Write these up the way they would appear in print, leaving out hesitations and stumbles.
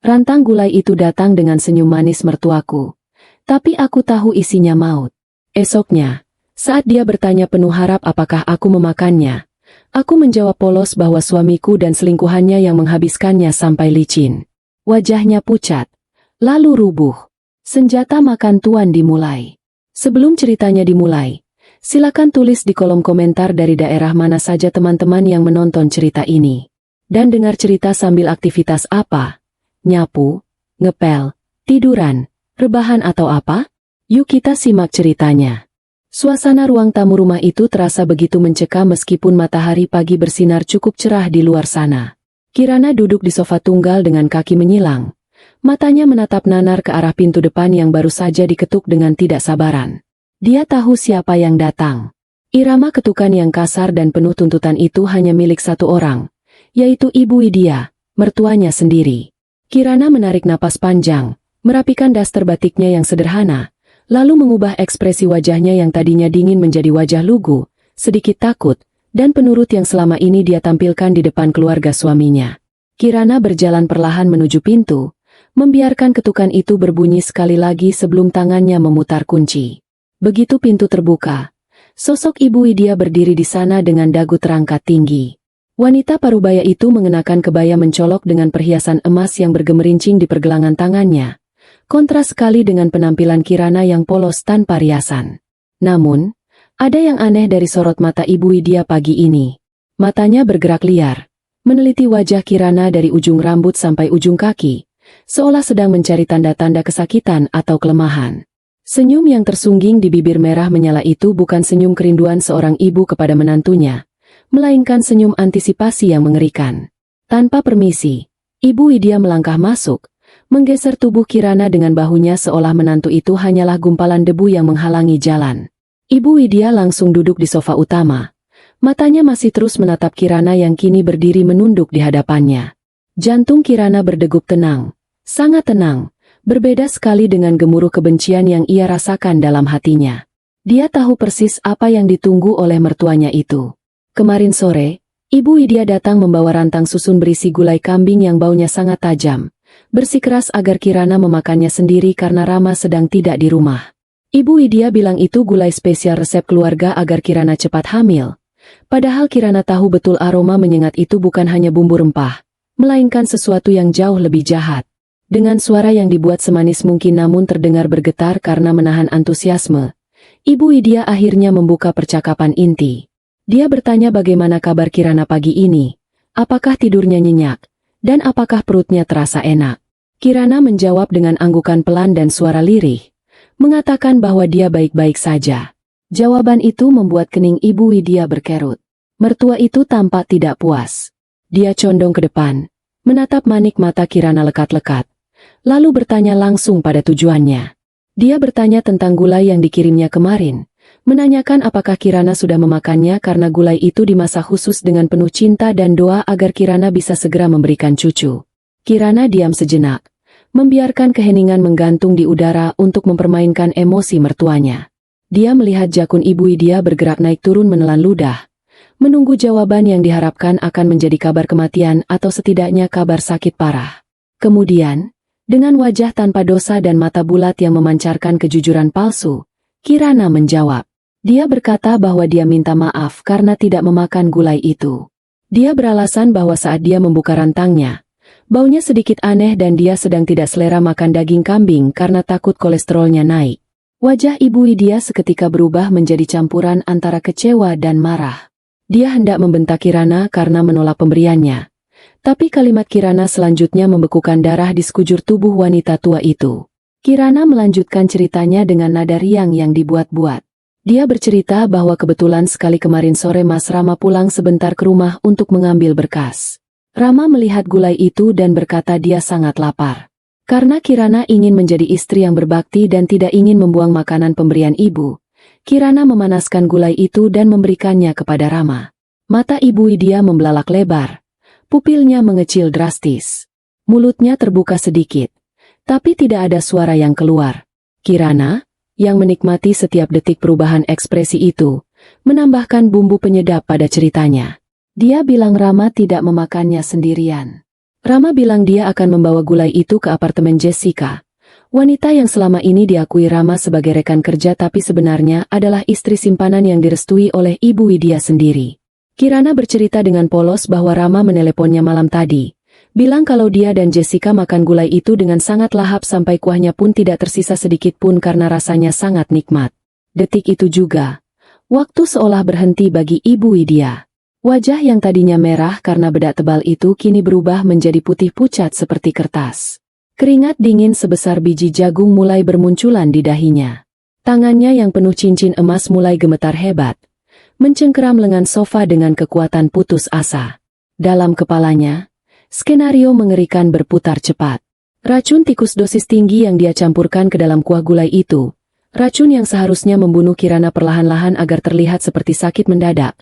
Rantang gulai itu datang dengan senyum manis mertuaku. Tapi aku tahu isinya maut. Esoknya, saat dia bertanya penuh harap apakah aku memakannya, aku menjawab polos bahwa suamiku dan selingkuhannya yang menghabiskannya sampai licin. Wajahnya pucat, lalu rubuh. Senjata makan tuan dimulai. Sebelum ceritanya dimulai, silakan tulis di kolom komentar dari daerah mana saja teman-teman yang menonton cerita ini. Dan dengar cerita sambil aktivitas apa? Nyapu, ngepel, tiduran, rebahan atau apa? Yuk kita simak ceritanya. Suasana ruang tamu rumah itu terasa begitu mencekam meskipun matahari pagi bersinar cukup cerah di luar sana. Kirana duduk di sofa tunggal dengan kaki menyilang. Matanya menatap nanar ke arah pintu depan yang baru saja diketuk dengan tidak sabaran. Dia tahu siapa yang datang. Irama ketukan yang kasar dan penuh tuntutan itu hanya milik satu orang, yaitu Ibu Widya, mertuanya sendiri. Kirana menarik napas panjang, merapikan daster batiknya yang sederhana, lalu mengubah ekspresi wajahnya yang tadinya dingin menjadi wajah lugu, sedikit takut, dan penurut yang selama ini dia tampilkan di depan keluarga suaminya. Kirana berjalan perlahan menuju pintu, membiarkan ketukan itu berbunyi sekali lagi sebelum tangannya memutar kunci. Begitu pintu terbuka, sosok Ibu Widya berdiri di sana dengan dagu terangkat tinggi. Wanita parubaya itu mengenakan kebaya mencolok dengan perhiasan emas yang bergemerincing di pergelangan tangannya. Kontras sekali dengan penampilan Kirana yang polos tanpa riasan. Namun, ada yang aneh dari sorot mata Ibu Widya pagi ini. Matanya bergerak liar, meneliti wajah Kirana dari ujung rambut sampai ujung kaki, seolah sedang mencari tanda-tanda kesakitan atau kelemahan. Senyum yang tersungging di bibir merah menyala itu bukan senyum kerinduan seorang ibu kepada menantunya, melainkan senyum antisipasi yang mengerikan. Tanpa permisi, Ibu Widya melangkah masuk, menggeser tubuh Kirana dengan bahunya seolah menantu itu hanyalah gumpalan debu yang menghalangi jalan. Ibu Widya langsung duduk di sofa utama. Matanya masih terus menatap Kirana yang kini berdiri menunduk di hadapannya. Jantung Kirana berdegup tenang, sangat tenang, berbeda sekali dengan gemuruh kebencian yang ia rasakan dalam hatinya. Dia tahu persis apa yang ditunggu oleh mertuanya itu. Kemarin sore, Ibu Widya datang membawa rantang susun berisi gulai kambing yang baunya sangat tajam. Bersikeras agar Kirana memakannya sendiri karena Rama sedang tidak di rumah. Ibu Widya bilang itu gulai spesial resep keluarga agar Kirana cepat hamil. Padahal Kirana tahu betul aroma menyengat itu bukan hanya bumbu rempah, melainkan sesuatu yang jauh lebih jahat. Dengan suara yang dibuat semanis mungkin namun terdengar bergetar karena menahan antusiasme, Ibu Widya akhirnya membuka percakapan inti. Dia bertanya bagaimana kabar Kirana pagi ini, apakah tidurnya nyenyak, dan apakah perutnya terasa enak. Kirana menjawab dengan anggukan pelan dan suara lirih, mengatakan bahwa dia baik-baik saja. Jawaban itu membuat kening Ibu Widya berkerut. Mertua itu tampak tidak puas. Dia condong ke depan, menatap manik mata Kirana lekat-lekat, lalu bertanya langsung pada tujuannya. Dia bertanya tentang gulai yang dikirimnya kemarin, menanyakan apakah Kirana sudah memakannya karena gulai itu dimasak khusus dengan penuh cinta dan doa agar Kirana bisa segera memberikan cucu. Kirana diam sejenak, membiarkan keheningan menggantung di udara untuk mempermainkan emosi mertuanya. Dia melihat jakun Ibu Widya bergerak naik turun menelan ludah, menunggu jawaban yang diharapkan akan menjadi kabar kematian atau setidaknya kabar sakit parah. Kemudian, dengan wajah tanpa dosa dan mata bulat yang memancarkan kejujuran palsu, Kirana menjawab. Dia berkata bahwa dia minta maaf karena tidak memakan gulai itu. Dia beralasan bahwa saat dia membuka rantangnya, baunya sedikit aneh dan dia sedang tidak selera makan daging kambing karena takut kolesterolnya naik. Wajah Ibu Widya seketika berubah menjadi campuran antara kecewa dan marah. Dia hendak membentak Kirana karena menolak pemberiannya. Tapi kalimat Kirana selanjutnya membekukan darah di sekujur tubuh wanita tua itu. Kirana melanjutkan ceritanya dengan nada riang yang dibuat-buat. Dia bercerita bahwa kebetulan sekali kemarin sore Mas Rama pulang sebentar ke rumah untuk mengambil berkas. Rama melihat gulai itu dan berkata dia sangat lapar. Karena Kirana ingin menjadi istri yang berbakti dan tidak ingin membuang makanan pemberian ibu, Kirana memanaskan gulai itu dan memberikannya kepada Rama. Mata Ibu Widya membelalak lebar, pupilnya mengecil drastis. Mulutnya terbuka sedikit, tapi tidak ada suara yang keluar. Kirana, yang menikmati setiap detik perubahan ekspresi itu, menambahkan bumbu penyedap pada ceritanya. Dia bilang Rama tidak memakannya sendirian. Rama bilang dia akan membawa gulai itu ke apartemen Jessica. Wanita yang selama ini diakui Rama sebagai rekan kerja tapi sebenarnya adalah istri simpanan yang direstui oleh Ibu Widya sendiri. Kirana bercerita dengan polos bahwa Rama meneleponnya malam tadi. Bilang kalau dia dan Jessica makan gulai itu dengan sangat lahap sampai kuahnya pun tidak tersisa sedikit pun karena rasanya sangat nikmat. Detik itu juga, waktu seolah berhenti bagi Ibu Widya. Wajah yang tadinya merah karena bedak tebal itu kini berubah menjadi putih pucat seperti kertas. Keringat dingin sebesar biji jagung mulai bermunculan di dahinya. Tangannya yang penuh cincin emas mulai gemetar hebat, mencengkeram lengan sofa dengan kekuatan putus asa. Dalam kepalanya, skenario mengerikan berputar cepat. Racun tikus dosis tinggi yang dia campurkan ke dalam kuah gulai itu, racun yang seharusnya membunuh Kirana perlahan-lahan agar terlihat seperti sakit mendadak,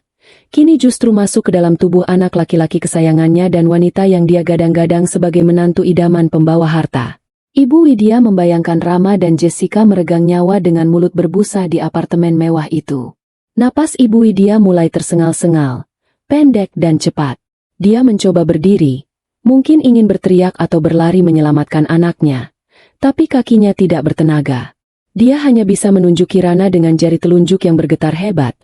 kini justru masuk ke dalam tubuh anak laki-laki kesayangannya dan wanita yang dia gadang-gadang sebagai menantu idaman pembawa harta. Ibu Widya membayangkan Rama dan Jessica meregang nyawa dengan mulut berbusa di apartemen mewah itu. Napas Ibu Widya mulai tersengal-sengal, pendek dan cepat. Dia mencoba berdiri, mungkin ingin berteriak atau berlari menyelamatkan anaknya, tapi kakinya tidak bertenaga. Dia hanya bisa menunjuk Kirana dengan jari telunjuk yang bergetar hebat.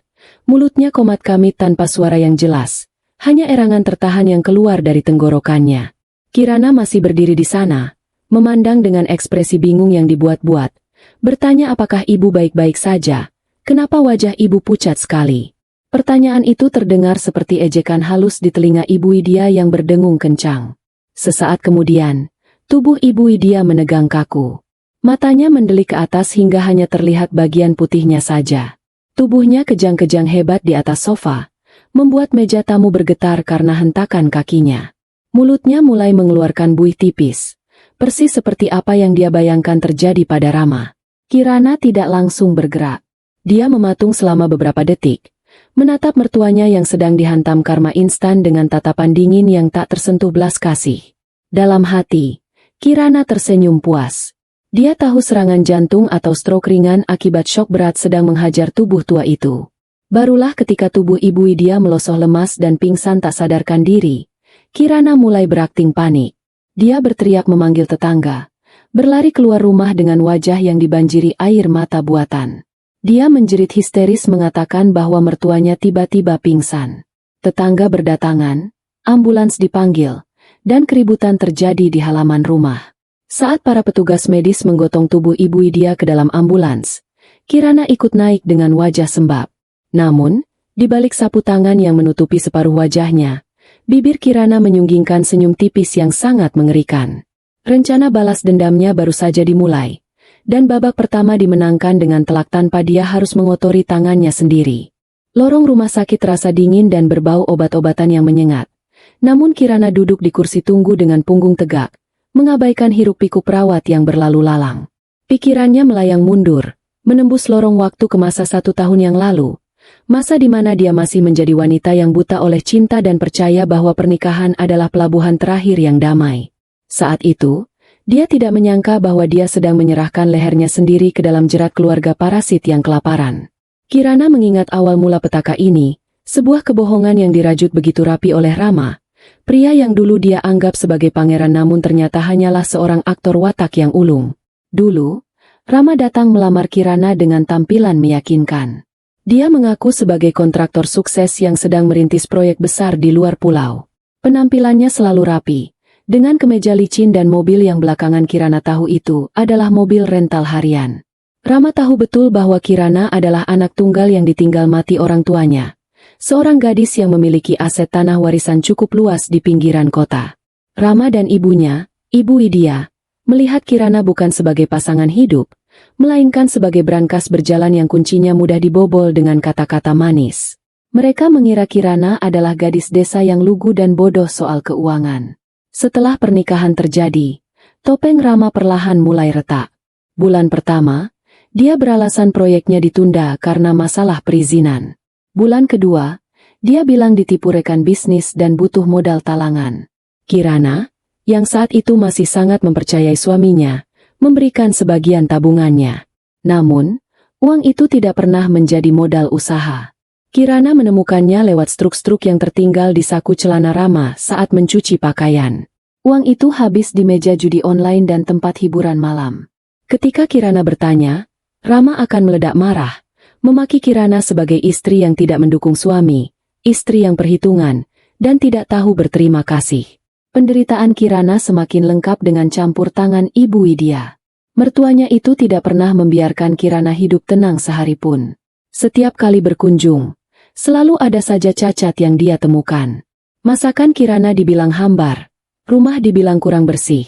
Mulutnya komat kamit tanpa suara yang jelas, hanya erangan tertahan yang keluar dari tenggorokannya. Kirana masih berdiri di sana, memandang dengan ekspresi bingung yang dibuat-buat, bertanya apakah ibu baik-baik saja, kenapa wajah ibu pucat sekali. Pertanyaan itu terdengar seperti ejekan halus di telinga Ibu Widya yang berdengung kencang. Sesaat kemudian, tubuh Ibu Widya menegang kaku. Matanya mendelik ke atas hingga hanya terlihat bagian putihnya saja. Tubuhnya kejang-kejang hebat di atas sofa, membuat meja tamu bergetar karena hentakan kakinya. Mulutnya mulai mengeluarkan buih tipis, persis seperti apa yang dia bayangkan terjadi pada Rama. Kirana tidak langsung bergerak. Dia mematung selama beberapa detik, menatap mertuanya yang sedang dihantam karma instan dengan tatapan dingin yang tak tersentuh belas kasih. Dalam hati, Kirana tersenyum puas. Dia tahu serangan jantung atau stroke ringan akibat syok berat sedang menghajar tubuh tua itu. Barulah ketika tubuh Ibu Widya melosot lemas dan pingsan tak sadarkan diri, Kirana mulai berakting panik. Dia berteriak memanggil tetangga, berlari keluar rumah dengan wajah yang dibanjiri air mata buatan. Dia menjerit histeris mengatakan bahwa mertuanya tiba-tiba pingsan. Tetangga berdatangan, ambulans dipanggil, dan keributan terjadi di halaman rumah. Saat para petugas medis menggotong tubuh Ibu Widya ke dalam ambulans, Kirana ikut naik dengan wajah sembab. Namun, di balik sapu tangan yang menutupi separuh wajahnya, bibir Kirana menyunggingkan senyum tipis yang sangat mengerikan. Rencana balas dendamnya baru saja dimulai, dan babak pertama dimenangkan dengan telak tanpa dia harus mengotori tangannya sendiri. Lorong rumah sakit terasa dingin dan berbau obat-obatan yang menyengat. Namun Kirana duduk di kursi tunggu dengan punggung tegak, mengabaikan hiruk-pikuk perawat yang berlalu lalang. Pikirannya melayang mundur, menembus lorong waktu ke masa 1 tahun yang lalu, masa di mana dia masih menjadi wanita yang buta oleh cinta dan percaya bahwa pernikahan adalah pelabuhan terakhir yang damai. Saat itu, dia tidak menyangka bahwa dia sedang menyerahkan lehernya sendiri ke dalam jerat keluarga parasit yang kelaparan. Kirana mengingat awal mula petaka ini, sebuah kebohongan yang dirajut begitu rapi oleh Rama. Pria yang dulu dia anggap sebagai pangeran namun ternyata hanyalah seorang aktor watak yang ulung. Dulu, Rama datang melamar Kirana dengan tampilan meyakinkan. Dia mengaku sebagai kontraktor sukses yang sedang merintis proyek besar di luar pulau. Penampilannya selalu rapi, dengan kemeja licin dan mobil yang belakangan Kirana tahu itu adalah mobil rental harian. Rama tahu betul bahwa Kirana adalah anak tunggal yang ditinggal mati orang tuanya. Seorang gadis yang memiliki aset tanah warisan cukup luas di pinggiran kota. Rama dan ibunya, Ibu Widya, melihat Kirana bukan sebagai pasangan hidup, melainkan sebagai brankas berjalan yang kuncinya mudah dibobol dengan kata-kata manis. Mereka mengira Kirana adalah gadis desa yang lugu dan bodoh soal keuangan. Setelah pernikahan terjadi, topeng Rama perlahan mulai retak. Bulan pertama, dia beralasan proyeknya ditunda karena masalah perizinan. Bulan kedua, dia bilang ditipu rekan bisnis dan butuh modal talangan. Kirana, yang saat itu masih sangat mempercayai suaminya, memberikan sebagian tabungannya. Namun, uang itu tidak pernah menjadi modal usaha. Kirana menemukannya lewat struk-struk yang tertinggal di saku celana Rama saat mencuci pakaian. Uang itu habis di meja judi online dan tempat hiburan malam. Ketika Kirana bertanya, Rama akan meledak marah, memaki Kirana sebagai istri yang tidak mendukung suami, istri yang perhitungan, dan tidak tahu berterima kasih. Penderitaan Kirana semakin lengkap dengan campur tangan Ibu Widya. Mertuanya itu tidak pernah membiarkan Kirana hidup tenang sehari pun. Setiap kali berkunjung, selalu ada saja cacat yang dia temukan. Masakan Kirana dibilang hambar, rumah dibilang kurang bersih,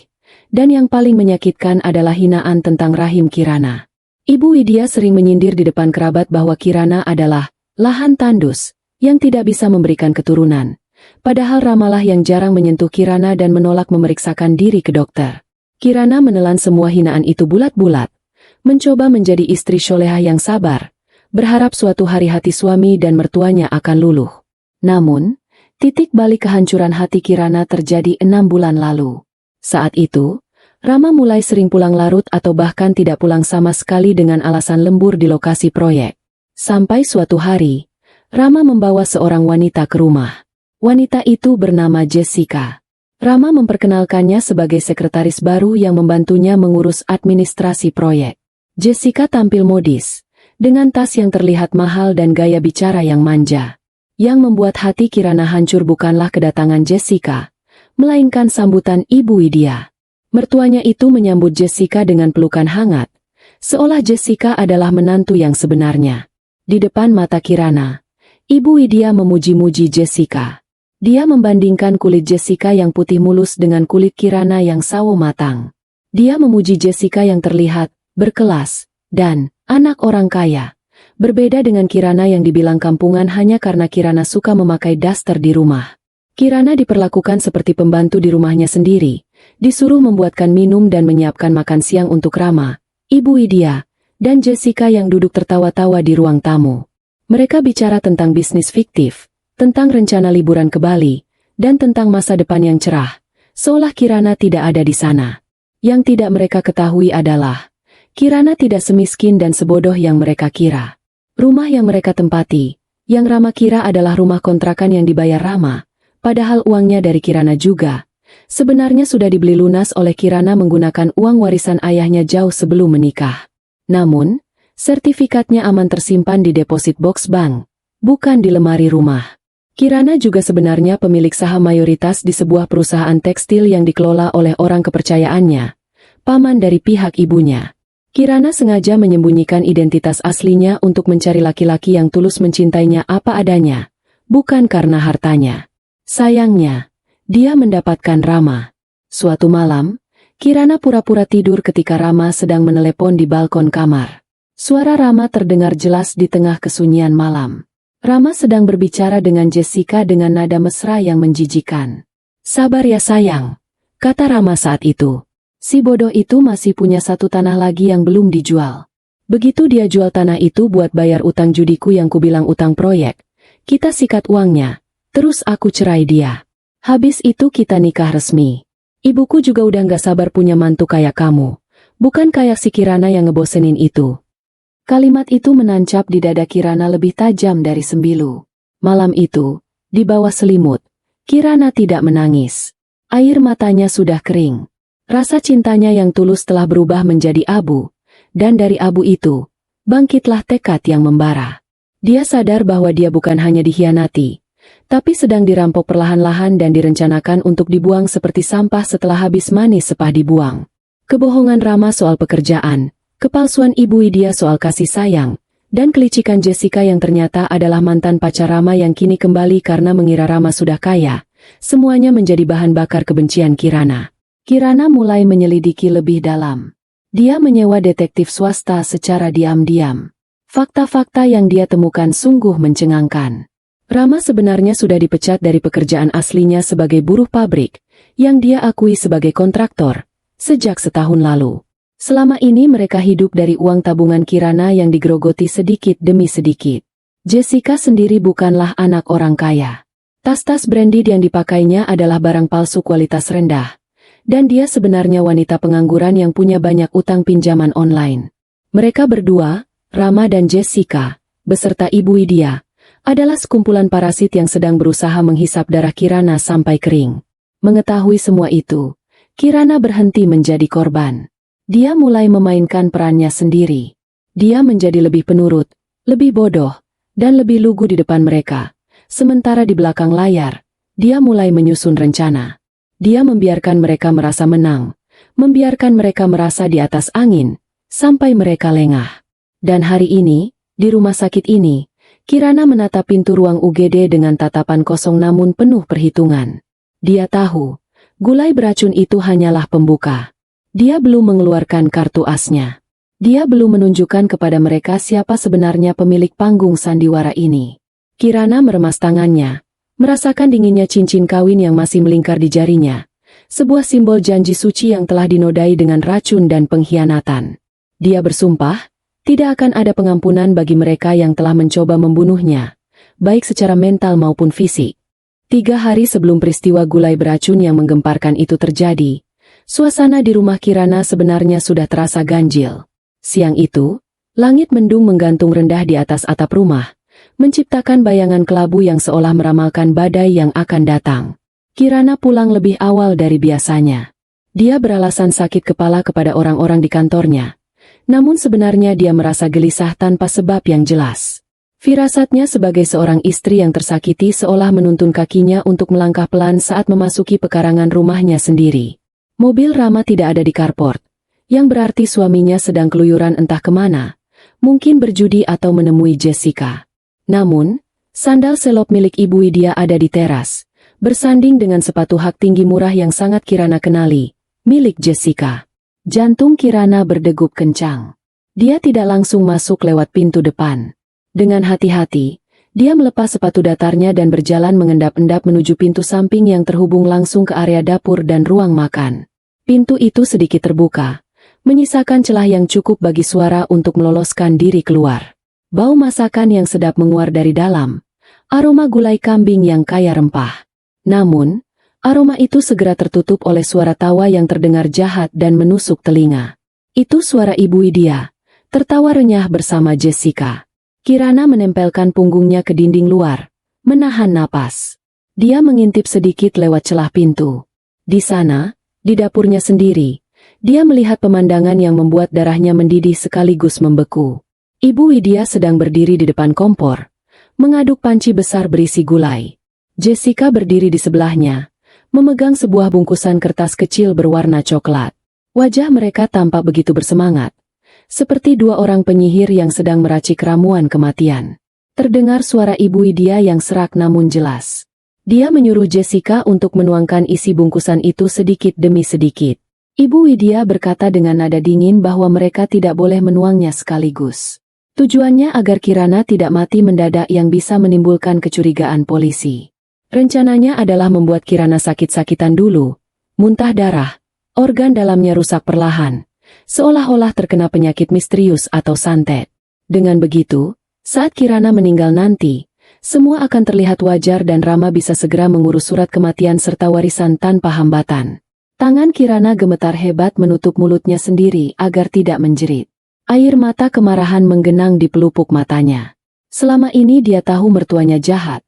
dan yang paling menyakitkan adalah hinaan tentang rahim Kirana. Ibu Widya sering menyindir di depan kerabat bahwa Kirana adalah lahan tandus yang tidak bisa memberikan keturunan. Padahal Ramalah yang jarang menyentuh Kirana dan menolak memeriksakan diri ke dokter. Kirana menelan semua hinaan itu bulat-bulat, mencoba menjadi istri solehah yang sabar, berharap suatu hari hati suami dan mertuanya akan luluh. Namun, titik balik kehancuran hati Kirana terjadi 6 bulan lalu. Saat itu, Rama mulai sering pulang larut atau bahkan tidak pulang sama sekali dengan alasan lembur di lokasi proyek. Sampai suatu hari, Rama membawa seorang wanita ke rumah. Wanita itu bernama Jessica. Rama memperkenalkannya sebagai sekretaris baru yang membantunya mengurus administrasi proyek. Jessica tampil modis, dengan tas yang terlihat mahal dan gaya bicara yang manja. Yang membuat hati Kirana hancur bukanlah kedatangan Jessica, melainkan sambutan Ibu Widya. Mertuanya itu menyambut Jessica dengan pelukan hangat, seolah Jessica adalah menantu yang sebenarnya. Di depan mata Kirana, Ibu Widya memuji-muji Jessica. Dia membandingkan kulit Jessica yang putih mulus dengan kulit Kirana yang sawo matang. Dia memuji Jessica yang terlihat berkelas dan anak orang kaya. Berbeda dengan Kirana yang dibilang kampungan hanya karena Kirana suka memakai daster di rumah. Kirana diperlakukan seperti pembantu di rumahnya sendiri, disuruh membuatkan minum dan menyiapkan makan siang untuk Rama, Ibu Widya, dan Jessica yang duduk tertawa-tawa di ruang tamu. Mereka bicara tentang bisnis fiktif, tentang rencana liburan ke Bali, dan tentang masa depan yang cerah, seolah Kirana tidak ada di sana. Yang tidak mereka ketahui adalah, Kirana tidak semiskin dan sebodoh yang mereka kira. Rumah yang mereka tempati, yang Rama kira adalah rumah kontrakan yang dibayar Rama, padahal uangnya dari Kirana juga. Sebenarnya sudah dibeli lunas oleh Kirana menggunakan uang warisan ayahnya jauh sebelum menikah. Namun, sertifikatnya aman tersimpan di deposit box bank, bukan di lemari rumah. Kirana juga sebenarnya pemilik saham mayoritas di sebuah perusahaan tekstil yang dikelola oleh orang kepercayaannya, paman dari pihak ibunya. Kirana sengaja menyembunyikan identitas aslinya untuk mencari laki-laki yang tulus mencintainya apa adanya, bukan karena hartanya. Sayangnya, dia mendapatkan Rama. Suatu malam, Kirana pura-pura tidur ketika Rama sedang menelepon di balkon kamar. Suara Rama terdengar jelas di tengah kesunyian malam. Rama sedang berbicara dengan Jessica dengan nada mesra yang menjijikan. "Sabar ya sayang," kata Rama saat itu. Si bodoh itu masih punya satu tanah lagi yang belum dijual. Begitu dia jual tanah itu buat bayar utang judiku yang kubilang utang proyek, kita sikat uangnya, terus aku cerai dia. Habis itu kita nikah resmi. Ibuku juga udah gak sabar punya mantu kayak kamu, bukan kayak si Kirana yang ngebosenin itu. Kalimat itu menancap di dada Kirana lebih tajam dari sembilu. Malam itu, di bawah selimut, Kirana tidak menangis. Air matanya sudah kering. Rasa cintanya yang tulus telah berubah menjadi abu, dan dari abu itu, bangkitlah tekad yang membara. Dia sadar bahwa dia bukan hanya dikhianati, tapi sedang dirampok perlahan-lahan dan direncanakan untuk dibuang seperti sampah setelah habis manis sepah dibuang. Kebohongan Rama soal pekerjaan, kepalsuan Ibu Widya soal kasih sayang, dan kelicikan Jessica yang ternyata adalah mantan pacar Rama yang kini kembali karena mengira Rama sudah kaya, semuanya menjadi bahan bakar kebencian Kirana. Kirana mulai menyelidiki lebih dalam. Dia menyewa detektif swasta secara diam-diam. Fakta-fakta yang dia temukan sungguh mencengangkan. Rama sebenarnya sudah dipecat dari pekerjaan aslinya sebagai buruh pabrik, yang dia akui sebagai kontraktor, sejak setahun lalu. Selama ini mereka hidup dari uang tabungan Kirana yang digerogoti sedikit demi sedikit. Jessica sendiri bukanlah anak orang kaya. Tas-tas branded yang dipakainya adalah barang palsu kualitas rendah. Dan dia sebenarnya wanita pengangguran yang punya banyak utang pinjaman online. Mereka berdua, Rama dan Jessica, beserta Ibu Widya, adalah sekumpulan parasit yang sedang berusaha menghisap darah Kirana sampai kering. Mengetahui semua itu, Kirana berhenti menjadi korban. Dia mulai memainkan perannya sendiri. Dia menjadi lebih penurut, lebih bodoh, dan lebih lugu di depan mereka. Sementara di belakang layar, dia mulai menyusun rencana. Dia membiarkan mereka merasa menang, membiarkan mereka merasa di atas angin, sampai mereka lengah. Dan hari ini, di rumah sakit ini, Kirana menatap pintu ruang UGD dengan tatapan kosong namun penuh perhitungan. Dia tahu, gulai beracun itu hanyalah pembuka. Dia belum mengeluarkan kartu asnya. Dia belum menunjukkan kepada mereka siapa sebenarnya pemilik panggung sandiwara ini. Kirana meremas tangannya, merasakan dinginnya cincin kawin yang masih melingkar di jarinya. Sebuah simbol janji suci yang telah dinodai dengan racun dan pengkhianatan. Dia bersumpah, tidak akan ada pengampunan bagi mereka yang telah mencoba membunuhnya, baik secara mental maupun fisik. 3 hari sebelum peristiwa gulai beracun yang menggemparkan itu terjadi, suasana di rumah Kirana sebenarnya sudah terasa ganjil. Siang itu, langit mendung menggantung rendah di atas atap rumah, menciptakan bayangan kelabu yang seolah meramalkan badai yang akan datang. Kirana pulang lebih awal dari biasanya. Dia beralasan sakit kepala kepada orang-orang di kantornya. Namun sebenarnya dia merasa gelisah tanpa sebab yang jelas. Firasatnya sebagai seorang istri yang tersakiti seolah menuntun kakinya untuk melangkah pelan saat memasuki pekarangan rumahnya sendiri. Mobil Rama tidak ada di carport, yang berarti suaminya sedang keluyuran entah kemana, mungkin berjudi atau menemui Jessica. Namun, sandal selop milik Ibu Widya ada di teras, bersanding dengan sepatu hak tinggi murah yang sangat Kirana kenali, milik Jessica. Jantung Kirana berdegup kencang. Dia tidak langsung masuk lewat pintu depan. Dengan hati-hati, dia melepas sepatu datarnya dan berjalan mengendap-endap menuju pintu samping yang terhubung langsung ke area dapur dan ruang makan. Pintu itu sedikit terbuka, menyisakan celah yang cukup bagi suara untuk meloloskan diri keluar. Bau masakan yang sedap menguar dari dalam, aroma gulai kambing yang kaya rempah. Namun, aroma itu segera tertutup oleh suara tawa yang terdengar jahat dan menusuk telinga. Itu suara Ibu Widya, tertawa renyah bersama Jessica. Kirana menempelkan punggungnya ke dinding luar, menahan napas. Dia mengintip sedikit lewat celah pintu. Di sana, di dapurnya sendiri, dia melihat pemandangan yang membuat darahnya mendidih sekaligus membeku. Ibu Widya sedang berdiri di depan kompor, mengaduk panci besar berisi gulai. Jessica berdiri di sebelahnya, memegang sebuah bungkusan kertas kecil berwarna coklat. Wajah mereka tampak begitu bersemangat, seperti 2 orang penyihir yang sedang meracik ramuan kematian. Terdengar suara Ibu Widya yang serak namun jelas. Dia menyuruh Jessica untuk menuangkan isi bungkusan itu sedikit demi sedikit. Ibu Widya berkata dengan nada dingin bahwa mereka tidak boleh menuangnya sekaligus. Tujuannya agar Kirana tidak mati mendadak yang bisa menimbulkan kecurigaan polisi. Rencananya adalah membuat Kirana sakit-sakitan dulu, muntah darah, organ dalamnya rusak perlahan, seolah-olah terkena penyakit misterius atau santet. Dengan begitu, saat Kirana meninggal nanti, semua akan terlihat wajar dan Rama bisa segera mengurus surat kematian serta warisan tanpa hambatan. Tangan Kirana gemetar hebat menutup mulutnya sendiri agar tidak menjerit. Air mata kemarahan menggenang di pelupuk matanya. Selama ini dia tahu mertuanya jahat,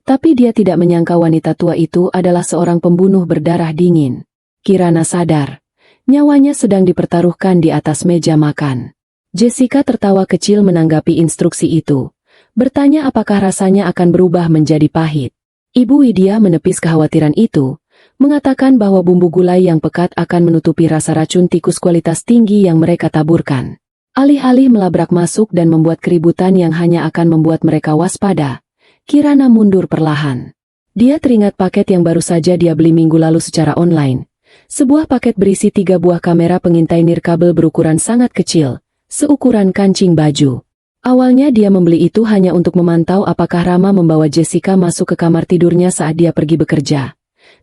tapi dia tidak menyangka wanita tua itu adalah seorang pembunuh berdarah dingin. Kirana sadar, nyawanya sedang dipertaruhkan di atas meja makan. Jessica tertawa kecil menanggapi instruksi itu, bertanya apakah rasanya akan berubah menjadi pahit. Ibu Widya menepis kekhawatiran itu, mengatakan bahwa bumbu gulai yang pekat akan menutupi rasa racun tikus kualitas tinggi yang mereka taburkan. Alih-alih melabrak masuk dan membuat keributan yang hanya akan membuat mereka waspada, Kirana mundur perlahan. Dia teringat paket yang baru saja dia beli minggu lalu secara online. Sebuah paket berisi 3 buah kamera pengintai nirkabel berukuran sangat kecil, seukuran kancing baju. Awalnya dia membeli itu hanya untuk memantau apakah Rama membawa Jessica masuk ke kamar tidurnya saat dia pergi bekerja.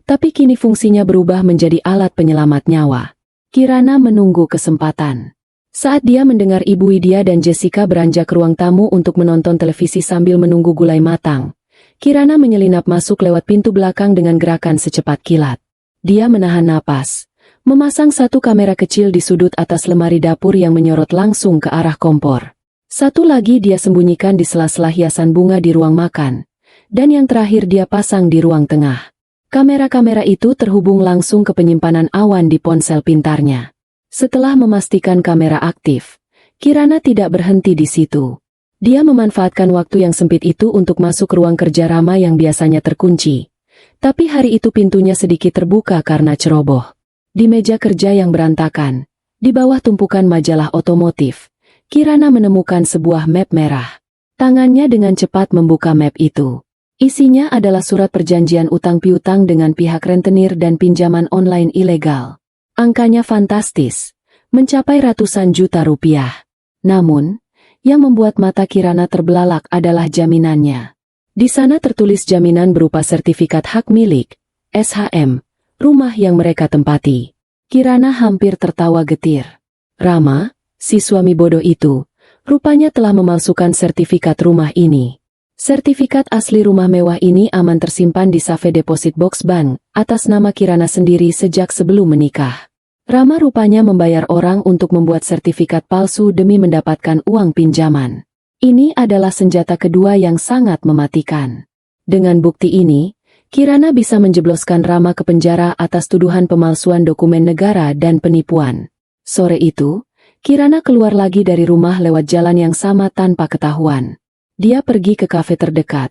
Tapi kini fungsinya berubah menjadi alat penyelamat nyawa. Kirana menunggu kesempatan. Saat dia mendengar Ibu Widya dan Jessica beranjak ke ruang tamu untuk menonton televisi sambil menunggu gulai matang, Kirana menyelinap masuk lewat pintu belakang dengan gerakan secepat kilat. Dia menahan napas, memasang 1 kamera kecil di sudut atas lemari dapur yang menyorot langsung ke arah kompor. 1 lagi dia sembunyikan di sela-sela hiasan bunga di ruang makan, dan yang terakhir dia pasang di ruang tengah. Kamera-kamera itu terhubung langsung ke penyimpanan awan di ponsel pintarnya. Setelah memastikan kamera aktif, Kirana tidak berhenti di situ. Dia memanfaatkan waktu yang sempit itu untuk masuk ke ruang kerja Rama yang biasanya terkunci. Tapi hari itu pintunya sedikit terbuka karena ceroboh. Di meja kerja yang berantakan, di bawah tumpukan majalah otomotif, Kirana menemukan sebuah map merah. Tangannya dengan cepat membuka map itu. Isinya adalah surat perjanjian utang piutang dengan pihak rentenir dan pinjaman online ilegal. Angkanya fantastis, mencapai ratusan juta rupiah. Namun, yang membuat mata Kirana terbelalak adalah jaminannya. Di sana tertulis jaminan berupa sertifikat hak milik, SHM, rumah yang mereka tempati. Kirana hampir tertawa getir. Rama, si suami bodoh itu, rupanya telah memalsukan sertifikat rumah ini. Sertifikat asli rumah mewah ini aman tersimpan di Safe Deposit Box Bank, atas nama Kirana sendiri sejak sebelum menikah. Rama rupanya membayar orang untuk membuat sertifikat palsu demi mendapatkan uang pinjaman. Ini adalah senjata kedua yang sangat mematikan. Dengan bukti ini, Kirana bisa menjebloskan Rama ke penjara atas tuduhan pemalsuan dokumen negara dan penipuan. Sore itu, Kirana keluar lagi dari rumah lewat jalan yang sama tanpa ketahuan. Dia pergi ke kafe terdekat,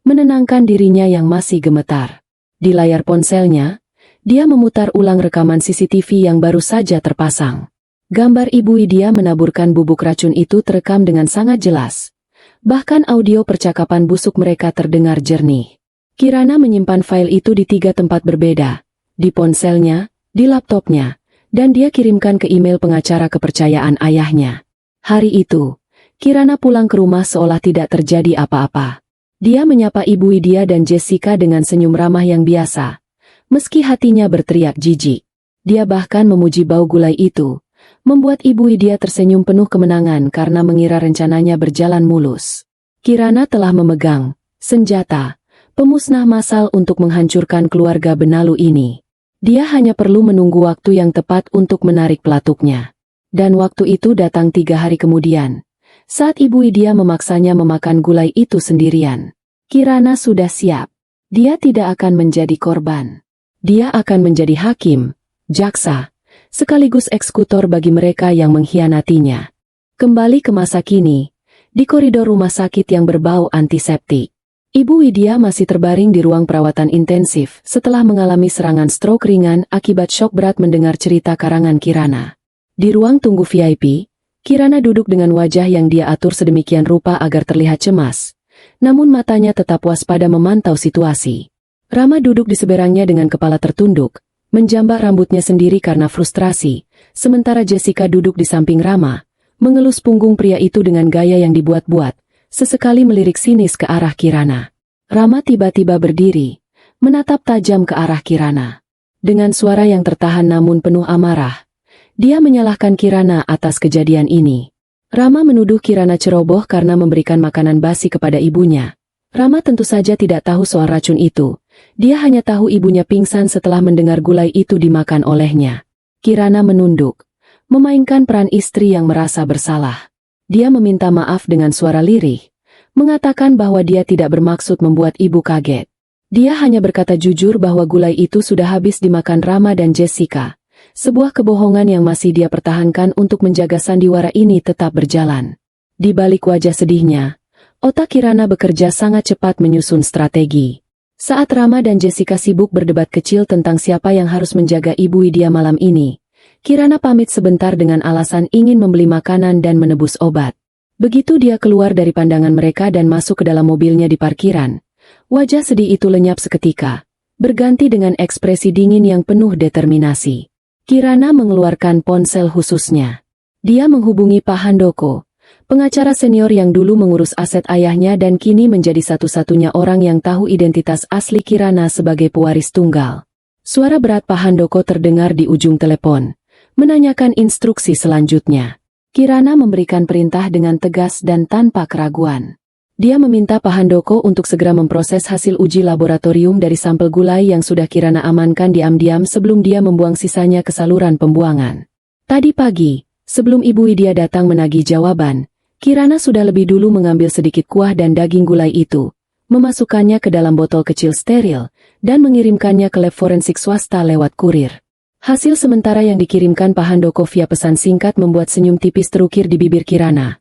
menenangkan dirinya yang masih gemetar. Di layar ponselnya, dia memutar ulang rekaman CCTV yang baru saja terpasang. Gambar Ibu Widya menaburkan bubuk racun itu terekam dengan sangat jelas. Bahkan audio percakapan busuk mereka terdengar jernih. Kirana menyimpan file itu di 3 tempat berbeda, di ponselnya, di laptopnya, dan dia kirimkan ke email pengacara kepercayaan ayahnya. Hari itu, Kirana pulang ke rumah seolah tidak terjadi apa-apa. Dia menyapa Ibu Widya dan Jessica dengan senyum ramah yang biasa, meski hatinya berteriak jijik. Dia bahkan memuji bau gulai itu, membuat Ibu Widya tersenyum penuh kemenangan karena mengira rencananya berjalan mulus. Kirana telah memegang senjata pemusnah massal untuk menghancurkan keluarga Benalu ini. Dia hanya perlu menunggu waktu yang tepat untuk menarik pelatuknya. Dan waktu itu datang 3 hari kemudian, saat Ibu Widya memaksanya memakan gulai itu sendirian. Kirana sudah siap. Dia tidak akan menjadi korban. Dia akan menjadi hakim, jaksa, sekaligus eksekutor bagi mereka yang mengkhianatinya. Kembali ke masa kini, di koridor rumah sakit yang berbau antiseptik. Ibu Widya masih terbaring di ruang perawatan intensif setelah mengalami serangan stroke ringan akibat syok berat mendengar cerita karangan Kirana. Di ruang tunggu VIP, Kirana duduk dengan wajah yang dia atur sedemikian rupa agar terlihat cemas. Namun matanya tetap waspada memantau situasi. Rama duduk di seberangnya dengan kepala tertunduk, menjambak rambutnya sendiri karena frustrasi, sementara Jessica duduk di samping Rama, mengelus punggung pria itu dengan gaya yang dibuat-buat, sesekali melirik sinis ke arah Kirana. Rama tiba-tiba berdiri, menatap tajam ke arah Kirana. Dengan suara yang tertahan namun penuh amarah, dia menyalahkan Kirana atas kejadian ini. Rama menuduh Kirana ceroboh karena memberikan makanan basi kepada ibunya. Rama tentu saja tidak tahu soal racun itu. Dia hanya tahu ibunya pingsan setelah mendengar gulai itu dimakan olehnya. Kirana menunduk, memainkan peran istri yang merasa bersalah. Dia meminta maaf dengan suara lirih, mengatakan bahwa dia tidak bermaksud membuat ibu kaget. Dia hanya berkata jujur bahwa gulai itu sudah habis dimakan Rama dan Jessica. Sebuah kebohongan yang masih dia pertahankan untuk menjaga sandiwara ini tetap berjalan. Di balik wajah sedihnya, otak Kirana bekerja sangat cepat menyusun strategi. Saat Rama dan Jessica sibuk berdebat kecil tentang siapa yang harus menjaga Ibu Widya malam ini, Kirana pamit sebentar dengan alasan ingin membeli makanan dan menebus obat. Begitu dia keluar dari pandangan mereka dan masuk ke dalam mobilnya di parkiran, wajah sedih itu lenyap seketika, berganti dengan ekspresi dingin yang penuh determinasi. Kirana mengeluarkan ponsel khususnya. Dia menghubungi Pak Handoko, pengacara senior yang dulu mengurus aset ayahnya dan kini menjadi satu-satunya orang yang tahu identitas asli Kirana sebagai pewaris tunggal. Suara berat Pak Handoko terdengar di ujung telepon, menanyakan instruksi selanjutnya. Kirana memberikan perintah dengan tegas dan tanpa keraguan. Dia meminta Pak Handoko untuk segera memproses hasil uji laboratorium dari sampel gulai yang sudah Kirana amankan diam-diam sebelum dia membuang sisanya ke saluran pembuangan. Tadi pagi, sebelum Ibu Widya datang menagih jawaban, Kirana sudah lebih dulu mengambil sedikit kuah dan daging gulai itu, memasukkannya ke dalam botol kecil steril, dan mengirimkannya ke lab forensik swasta lewat kurir. Hasil sementara yang dikirimkan Pak Handoko via pesan singkat membuat senyum tipis terukir di bibir Kirana.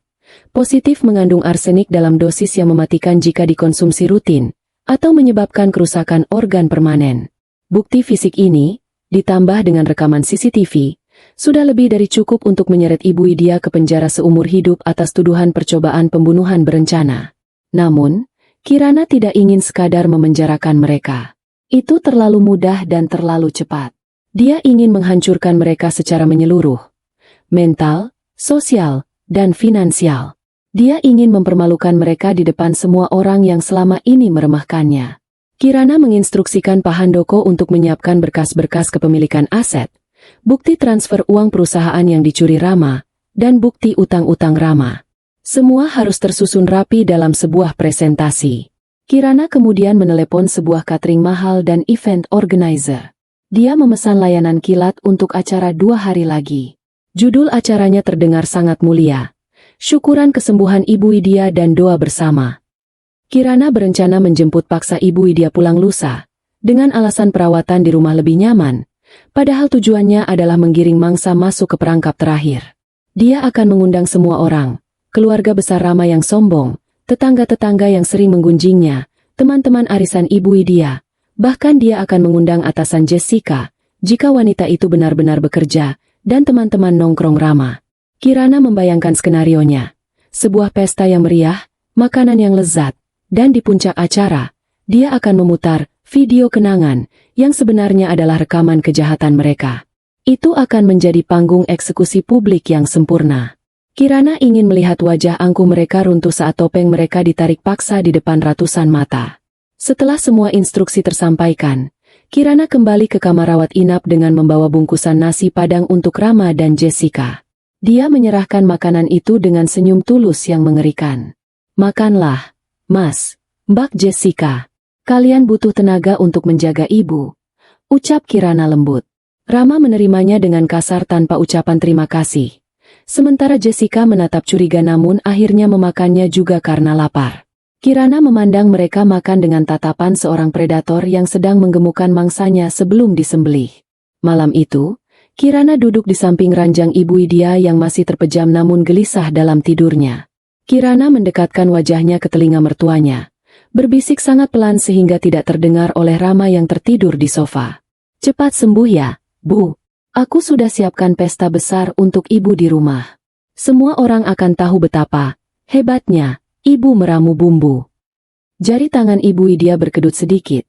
Positif mengandung arsenik dalam dosis yang mematikan jika dikonsumsi rutin, atau menyebabkan kerusakan organ permanen. Bukti fisik ini, ditambah dengan rekaman CCTV, sudah lebih dari cukup untuk menyeret Ibu Widya ke penjara seumur hidup atas tuduhan percobaan pembunuhan berencana. Namun, Kirana tidak ingin sekadar memenjarakan mereka. Itu terlalu mudah dan terlalu cepat. Dia ingin menghancurkan mereka secara menyeluruh. Mental, sosial, dan finansial. Dia ingin mempermalukan mereka di depan semua orang yang selama ini meremehkannya. Kirana menginstruksikan Pak Handoko untuk menyiapkan berkas-berkas kepemilikan aset, bukti transfer uang perusahaan yang dicuri Rama, dan bukti utang-utang Rama. Semua harus tersusun rapi dalam sebuah presentasi. Kirana kemudian menelepon sebuah catering mahal dan event organizer. Dia memesan layanan kilat untuk acara 2 hari lagi. Judul acaranya terdengar sangat mulia. Syukuran kesembuhan Ibu Widya dan doa bersama. Kirana berencana menjemput paksa Ibu Widya pulang lusa, dengan alasan perawatan di rumah lebih nyaman, padahal tujuannya adalah menggiring mangsa masuk ke perangkap terakhir. Dia akan mengundang semua orang, keluarga besar Rama yang sombong, tetangga-tetangga yang sering menggunjingnya, teman-teman arisan Ibu Widya. Bahkan dia akan mengundang atasan Jessica, jika wanita itu benar-benar bekerja, dan teman-teman nongkrong Rama. Kirana membayangkan skenarionya. Sebuah pesta yang meriah, makanan yang lezat, dan di puncak acara, dia akan memutar video kenangan yang sebenarnya adalah rekaman kejahatan mereka. Itu akan menjadi panggung eksekusi publik yang sempurna. Kirana ingin melihat wajah angkuh mereka runtuh saat topeng mereka ditarik paksa di depan ratusan mata. Setelah semua instruksi tersampaikan, Kirana kembali ke kamar rawat inap dengan membawa bungkusan nasi padang untuk Rama dan Jessica. Dia menyerahkan makanan itu dengan senyum tulus yang mengerikan. "Makanlah, Mas, Mbak Jessica. Kalian butuh tenaga untuk menjaga ibu," ucap Kirana lembut. Rama menerimanya dengan kasar tanpa ucapan terima kasih. Sementara Jessica menatap curiga namun akhirnya memakannya juga karena lapar. Kirana memandang mereka makan dengan tatapan seorang predator yang sedang menggemukkan mangsanya sebelum disembelih. Malam itu, Kirana duduk di samping ranjang Ibu Widya yang masih terpejam namun gelisah dalam tidurnya. Kirana mendekatkan wajahnya ke telinga mertuanya, berbisik sangat pelan sehingga tidak terdengar oleh Rama yang tertidur di sofa. "Cepat sembuh ya, Bu. Aku sudah siapkan pesta besar untuk Ibu di rumah. Semua orang akan tahu betapa hebatnya Ibu meramu bumbu." Jari tangan Ibu Widya berkedut sedikit,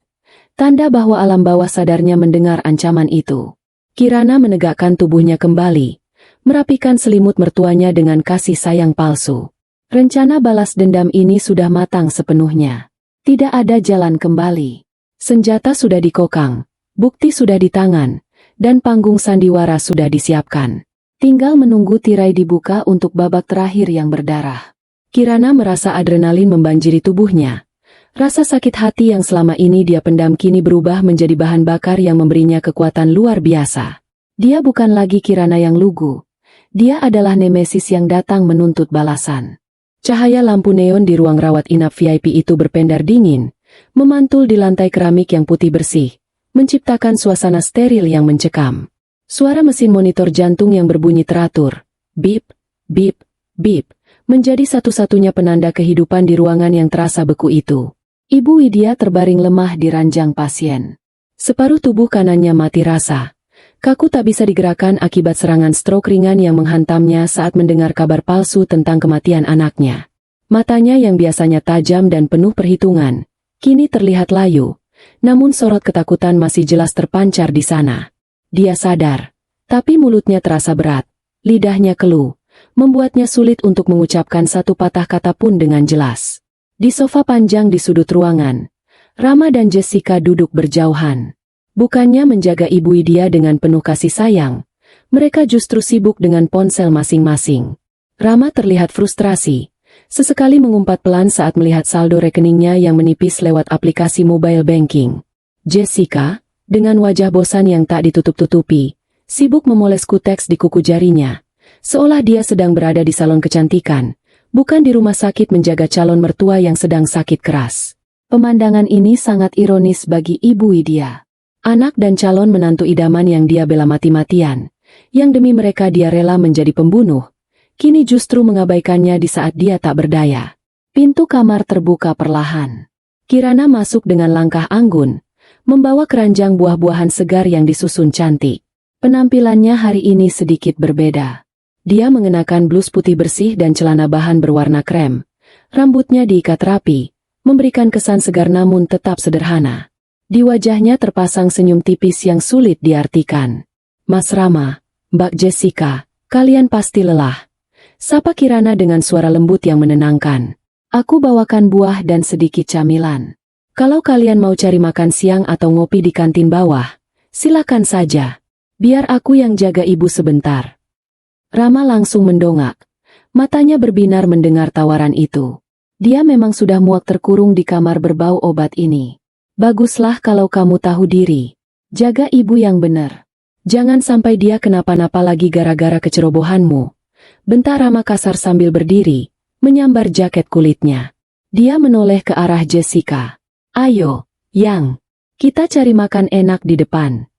tanda bahwa alam bawah sadarnya mendengar ancaman itu. Kirana menegakkan tubuhnya kembali, merapikan selimut mertuanya dengan kasih sayang palsu. Rencana balas dendam ini sudah matang sepenuhnya. Tidak ada jalan kembali. Senjata sudah dikokang, bukti sudah di tangan, dan panggung sandiwara sudah disiapkan. Tinggal menunggu tirai dibuka untuk babak terakhir yang berdarah. Kirana merasa adrenalin membanjiri tubuhnya. Rasa sakit hati yang selama ini dia pendam kini berubah menjadi bahan bakar yang memberinya kekuatan luar biasa. Dia bukan lagi Kirana yang lugu. Dia adalah Nemesis yang datang menuntut balasan. Cahaya lampu neon di ruang rawat inap VIP itu berpendar dingin, memantul di lantai keramik yang putih bersih, menciptakan suasana steril yang mencekam. Suara mesin monitor jantung yang berbunyi teratur, bip, bip, bip, menjadi satu-satunya penanda kehidupan di ruangan yang terasa beku itu. Ibu Widya terbaring lemah di ranjang pasien. Separuh tubuh kanannya mati rasa. Kaku tak bisa digerakkan akibat serangan stroke ringan yang menghantamnya saat mendengar kabar palsu tentang kematian anaknya. Matanya yang biasanya tajam dan penuh perhitungan, kini terlihat layu, namun sorot ketakutan masih jelas terpancar di sana. Dia sadar, tapi mulutnya terasa berat, lidahnya keluh, membuatnya sulit untuk mengucapkan satu patah kata pun dengan jelas. Di sofa panjang di sudut ruangan, Rama dan Jessica duduk berjauhan. Bukannya menjaga Ibu Widya dengan penuh kasih sayang, mereka justru sibuk dengan ponsel masing-masing. Rama terlihat frustrasi, sesekali mengumpat pelan saat melihat saldo rekeningnya yang menipis lewat aplikasi mobile banking. Jessica, dengan wajah bosan yang tak ditutup-tutupi, sibuk memoles kuteks di kuku jarinya, seolah dia sedang berada di salon kecantikan, bukan di rumah sakit menjaga calon mertua yang sedang sakit keras. Pemandangan ini sangat ironis bagi Ibu Widya. Anak dan calon menantu idaman yang dia bela mati-matian, yang demi mereka dia rela menjadi pembunuh, kini justru mengabaikannya di saat dia tak berdaya. Pintu kamar terbuka perlahan. Kirana masuk dengan langkah anggun, membawa keranjang buah-buahan segar yang disusun cantik. Penampilannya hari ini sedikit berbeda. Dia mengenakan blus putih bersih dan celana bahan berwarna krem. Rambutnya diikat rapi, memberikan kesan segar namun tetap sederhana. Di wajahnya terpasang senyum tipis yang sulit diartikan. "Mas Rama, Mbak Jessica, kalian pasti lelah," sapa Kirana dengan suara lembut yang menenangkan. "Aku bawakan buah dan sedikit camilan. Kalau kalian mau cari makan siang atau ngopi di kantin bawah, silakan saja. Biar aku yang jaga ibu sebentar." Rama langsung mendongak. Matanya berbinar mendengar tawaran itu. Dia memang sudah muak terkurung di kamar berbau obat ini. "Baguslah kalau kamu tahu diri. Jaga ibu yang benar. Jangan sampai dia kenapa-napa lagi gara-gara kecerobohanmu," bentak Rama kasar sambil berdiri, menyambar jaket kulitnya. Dia menoleh ke arah Jessica. "Ayo, Yang. Kita cari makan enak di depan."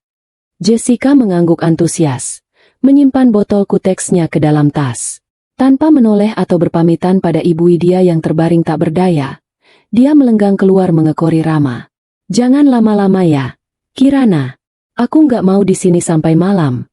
Jessica mengangguk antusias, menyimpan botol kuteksnya ke dalam tas. Tanpa menoleh atau berpamitan pada Ibu Widya yang terbaring tak berdaya, dia melenggang keluar mengekori Rama. "Jangan lama-lama ya, Kirana. Aku nggak mau di sini sampai malam,"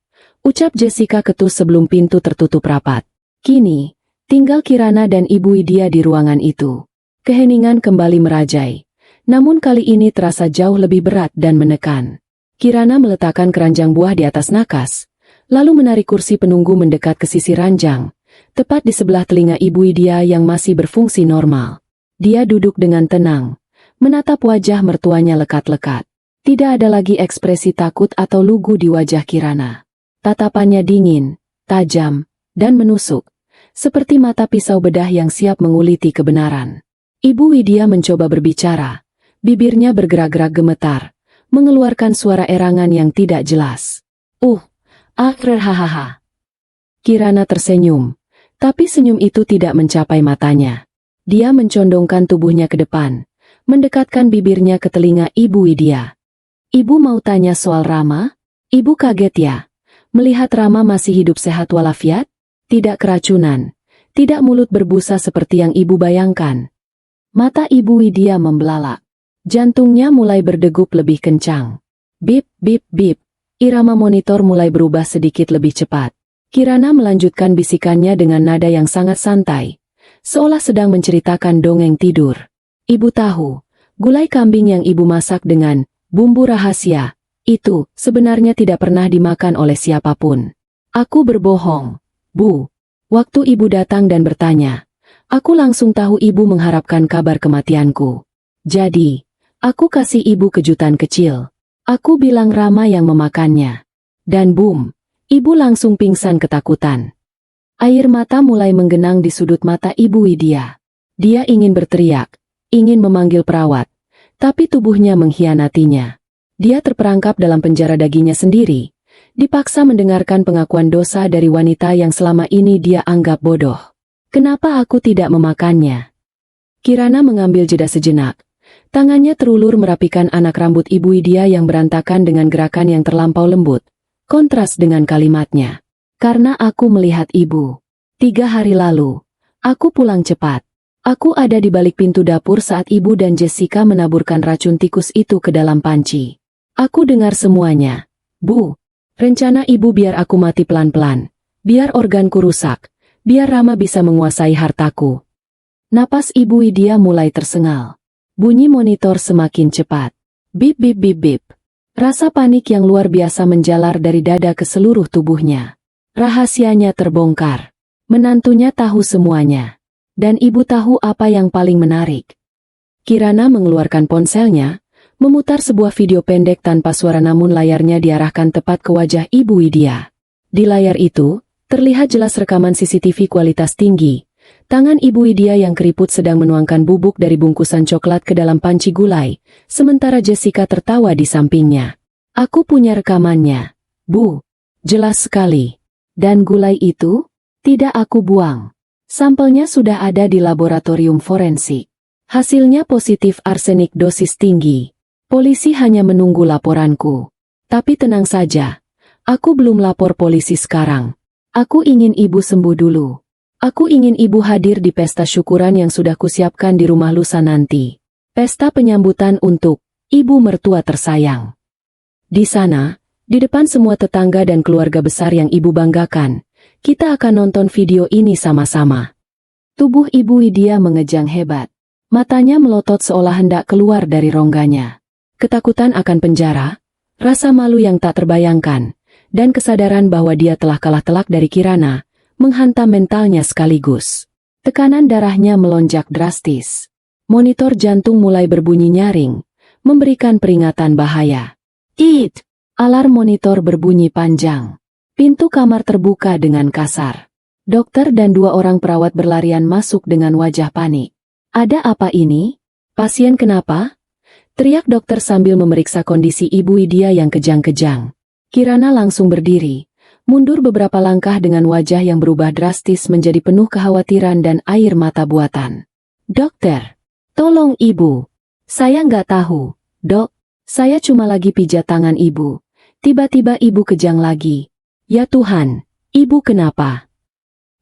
ucap Jessica ketus sebelum pintu tertutup rapat. Kini, tinggal Kirana dan Ibu Widya di ruangan itu. Keheningan kembali merajai, namun kali ini terasa jauh lebih berat dan menekan. Kirana meletakkan keranjang buah di atas nakas, lalu menarik kursi penunggu mendekat ke sisi ranjang, tepat di sebelah telinga Ibu Widya yang masih berfungsi normal. Dia duduk dengan tenang, menatap wajah mertuanya lekat-lekat. Tidak ada lagi ekspresi takut atau lugu di wajah Kirana. Tatapannya dingin, tajam, dan menusuk, seperti mata pisau bedah yang siap menguliti kebenaran. Ibu Widya mencoba berbicara, bibirnya bergerak-gerak gemetar, mengeluarkan suara erangan yang tidak jelas. Hahaha. Kirana tersenyum, tapi senyum itu tidak mencapai matanya. Dia mencondongkan tubuhnya ke depan, mendekatkan bibirnya ke telinga Ibu Widya. "Ibu mau tanya soal Rama?" Ibu kaget ya, melihat Rama masih hidup sehat walafiat, tidak keracunan, tidak mulut berbusa seperti yang ibu bayangkan. Mata Ibu Widya membelalak. Jantungnya mulai berdegup lebih kencang. Bip, bip, bip. Irama monitor mulai berubah sedikit lebih cepat. Kirana melanjutkan bisikannya dengan nada yang sangat santai, seolah sedang menceritakan dongeng tidur. "Ibu tahu, gulai kambing yang ibu masak dengan bumbu rahasia, itu sebenarnya tidak pernah dimakan oleh siapapun." "Aku berbohong, Bu. Waktu ibu datang dan bertanya, aku langsung tahu ibu mengharapkan kabar kematianku. Jadi, aku kasih ibu kejutan kecil. Aku bilang Rama yang memakannya. Dan boom, ibu langsung pingsan ketakutan." Air mata mulai menggenang di sudut mata Ibu Widya. Dia ingin berteriak, ingin memanggil perawat, tapi tubuhnya mengkhianatinya. Dia terperangkap dalam penjara dagingnya sendiri, dipaksa mendengarkan pengakuan dosa dari wanita yang selama ini dia anggap bodoh. "Kenapa aku tidak memakannya?" Kirana mengambil jeda sejenak. Tangannya terulur merapikan anak rambut Ibu Widya yang berantakan dengan gerakan yang terlampau lembut. Kontras dengan kalimatnya. "Karena aku melihat ibu. 3 hari lalu, aku pulang cepat. Aku ada di balik pintu dapur saat ibu dan Jessica menaburkan racun tikus itu ke dalam panci. Aku dengar semuanya. Bu, rencana ibu biar aku mati pelan-pelan, biar organku rusak, biar Rama bisa menguasai hartaku." Napas Ibu Widya mulai tersengal. Bunyi monitor semakin cepat. Bip bip bip bip. Rasa panik yang luar biasa menjalar dari dada ke seluruh tubuhnya. Rahasianya terbongkar. Menantunya tahu semuanya. Dan ibu tahu apa yang paling menarik. Kirana mengeluarkan ponselnya, memutar sebuah video pendek tanpa suara namun layarnya diarahkan tepat ke wajah Ibu Widya. Di layar itu, terlihat jelas rekaman CCTV kualitas tinggi. Tangan Ibu Widya yang keriput sedang menuangkan bubuk dari bungkusan coklat ke dalam panci gulai, sementara Jessica tertawa di sampingnya. "Aku punya rekamannya, Bu. Jelas sekali. Dan gulai itu, tidak aku buang. Sampelnya sudah ada di laboratorium forensik. Hasilnya positif arsenik dosis tinggi. Polisi hanya menunggu laporanku. Tapi tenang saja, aku belum lapor polisi sekarang. Aku ingin ibu sembuh dulu. Aku ingin ibu hadir di pesta syukuran yang sudah kusiapkan di rumah lusa nanti. Pesta penyambutan untuk ibu mertua tersayang. Di sana, di depan semua tetangga dan keluarga besar yang ibu banggakan, kita akan nonton video ini sama-sama. Tubuh Ibu Widya mengejang hebat. Matanya melotot seolah hendak keluar dari rongganya. Ketakutan akan penjara, rasa malu yang tak terbayangkan, dan kesadaran bahwa dia telah kalah telak dari Kirana, menghantam mentalnya sekaligus. Tekanan darahnya melonjak drastis. Monitor jantung mulai berbunyi nyaring, memberikan peringatan bahaya. It! Alarm monitor berbunyi panjang. Pintu kamar terbuka dengan kasar. Dokter dan 2 orang perawat berlarian masuk dengan wajah panik. Ada apa ini? Pasien kenapa? Teriak dokter sambil memeriksa kondisi Ibu Widya yang kejang-kejang. Kirana langsung berdiri, mundur beberapa langkah dengan wajah yang berubah drastis menjadi penuh kekhawatiran dan air mata buatan. Dokter, tolong ibu. Saya nggak tahu, dok. Saya cuma lagi pijat tangan ibu. Tiba-tiba ibu kejang lagi. Ya Tuhan, ibu kenapa?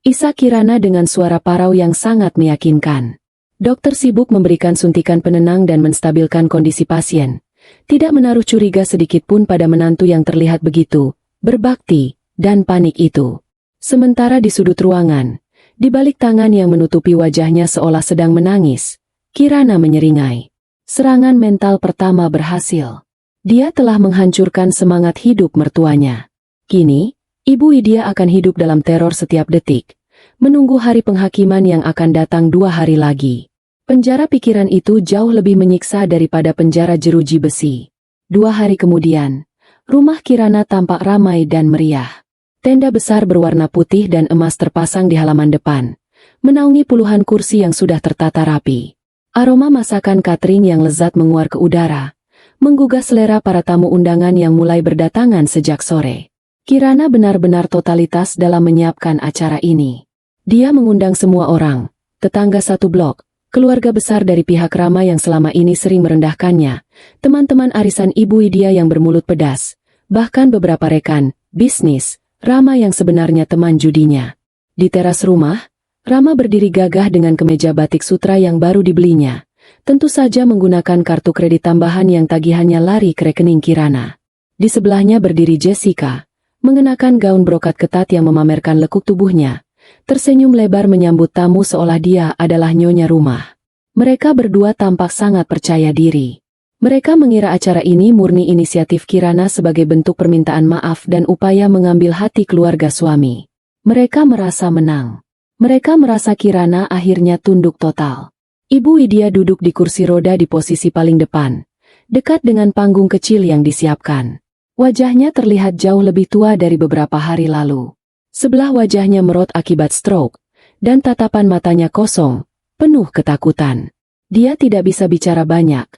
Isak Kirana dengan suara parau yang sangat meyakinkan. Dokter sibuk memberikan suntikan penenang dan menstabilkan kondisi pasien. Tidak menaruh curiga sedikit pun pada menantu yang terlihat begitu berbakti dan panik itu. Sementara di sudut ruangan, di balik tangan yang menutupi wajahnya seolah sedang menangis, Kirana menyeringai. Serangan mental pertama berhasil. Dia telah menghancurkan semangat hidup mertuanya. Kini, Ibu Widya akan hidup dalam teror setiap detik, menunggu hari penghakiman yang akan datang 2 hari lagi. Penjara pikiran itu jauh lebih menyiksa daripada penjara jeruji besi. 2 hari kemudian, rumah Kirana tampak ramai dan meriah. Tenda besar berwarna putih dan emas terpasang di halaman depan, menaungi puluhan kursi yang sudah tertata rapi. Aroma masakan catering yang lezat menguar ke udara, menggugah selera para tamu undangan yang mulai berdatangan sejak sore. Kirana benar-benar totalitas dalam menyiapkan acara ini. Dia mengundang semua orang, tetangga satu blok, keluarga besar dari pihak Rama yang selama ini sering merendahkannya, teman-teman arisan Ibu Widya yang bermulut pedas, bahkan beberapa rekan bisnis Rama yang sebenarnya teman judinya. Di teras rumah, Rama berdiri gagah dengan kemeja batik sutra yang baru dibelinya. Tentu saja menggunakan kartu kredit tambahan yang tagihannya lari ke rekening Kirana. Di sebelahnya berdiri Jessica, mengenakan gaun brokat ketat yang memamerkan lekuk tubuhnya, tersenyum lebar menyambut tamu seolah dia adalah nyonya rumah. Mereka berdua tampak sangat percaya diri. Mereka mengira acara ini murni inisiatif Kirana sebagai bentuk permintaan maaf dan upaya mengambil hati keluarga suami. Mereka merasa menang. Mereka merasa Kirana akhirnya tunduk total. Ibu Widya duduk di kursi roda di posisi paling depan, dekat dengan panggung kecil yang disiapkan. Wajahnya terlihat jauh lebih tua dari beberapa hari lalu. Sebelah wajahnya merot akibat stroke, dan tatapan matanya kosong, penuh ketakutan. Dia tidak bisa bicara banyak,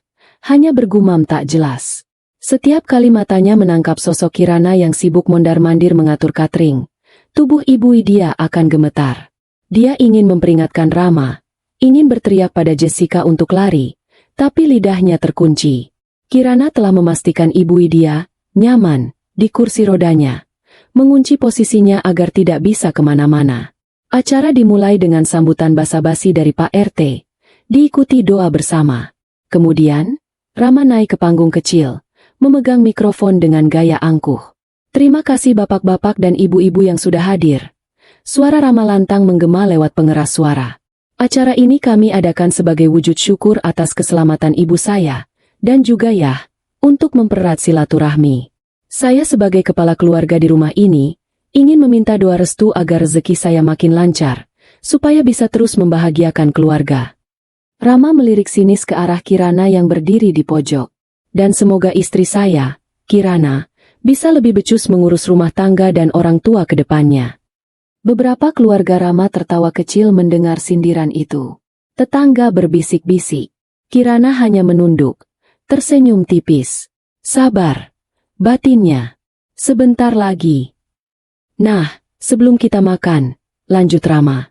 hanya bergumam tak jelas. Setiap kali matanya menangkap sosok Kirana yang sibuk mondar-mandir mengatur catering, tubuh Ibu Widya akan gemetar. Dia ingin memperingatkan Rama, ingin berteriak pada Jessica untuk lari, tapi lidahnya terkunci. Kirana telah memastikan Ibu Widya nyaman di kursi rodanya, mengunci posisinya agar tidak bisa kemana-mana. Acara dimulai dengan sambutan basa-basi dari Pak RT, diikuti doa bersama. Kemudian, Rama naik ke panggung kecil, memegang mikrofon dengan gaya angkuh. Terima kasih bapak-bapak dan ibu-ibu yang sudah hadir. Suara Rama lantang menggema lewat pengeras suara. Acara ini kami adakan sebagai wujud syukur atas keselamatan ibu saya, dan juga ya, untuk mempererat silaturahmi. Saya sebagai kepala keluarga di rumah ini, ingin meminta doa restu agar rezeki saya makin lancar, supaya bisa terus membahagiakan keluarga. Rama melirik sinis ke arah Kirana yang berdiri di pojok. Dan semoga istri saya, Kirana, bisa lebih becus mengurus rumah tangga dan orang tua ke depannya. Beberapa keluarga Rama tertawa kecil mendengar sindiran itu. Tetangga berbisik-bisik. Kirana hanya menunduk, tersenyum tipis. Sabar, batinnya. Sebentar lagi. Nah, sebelum kita makan, lanjut Rama.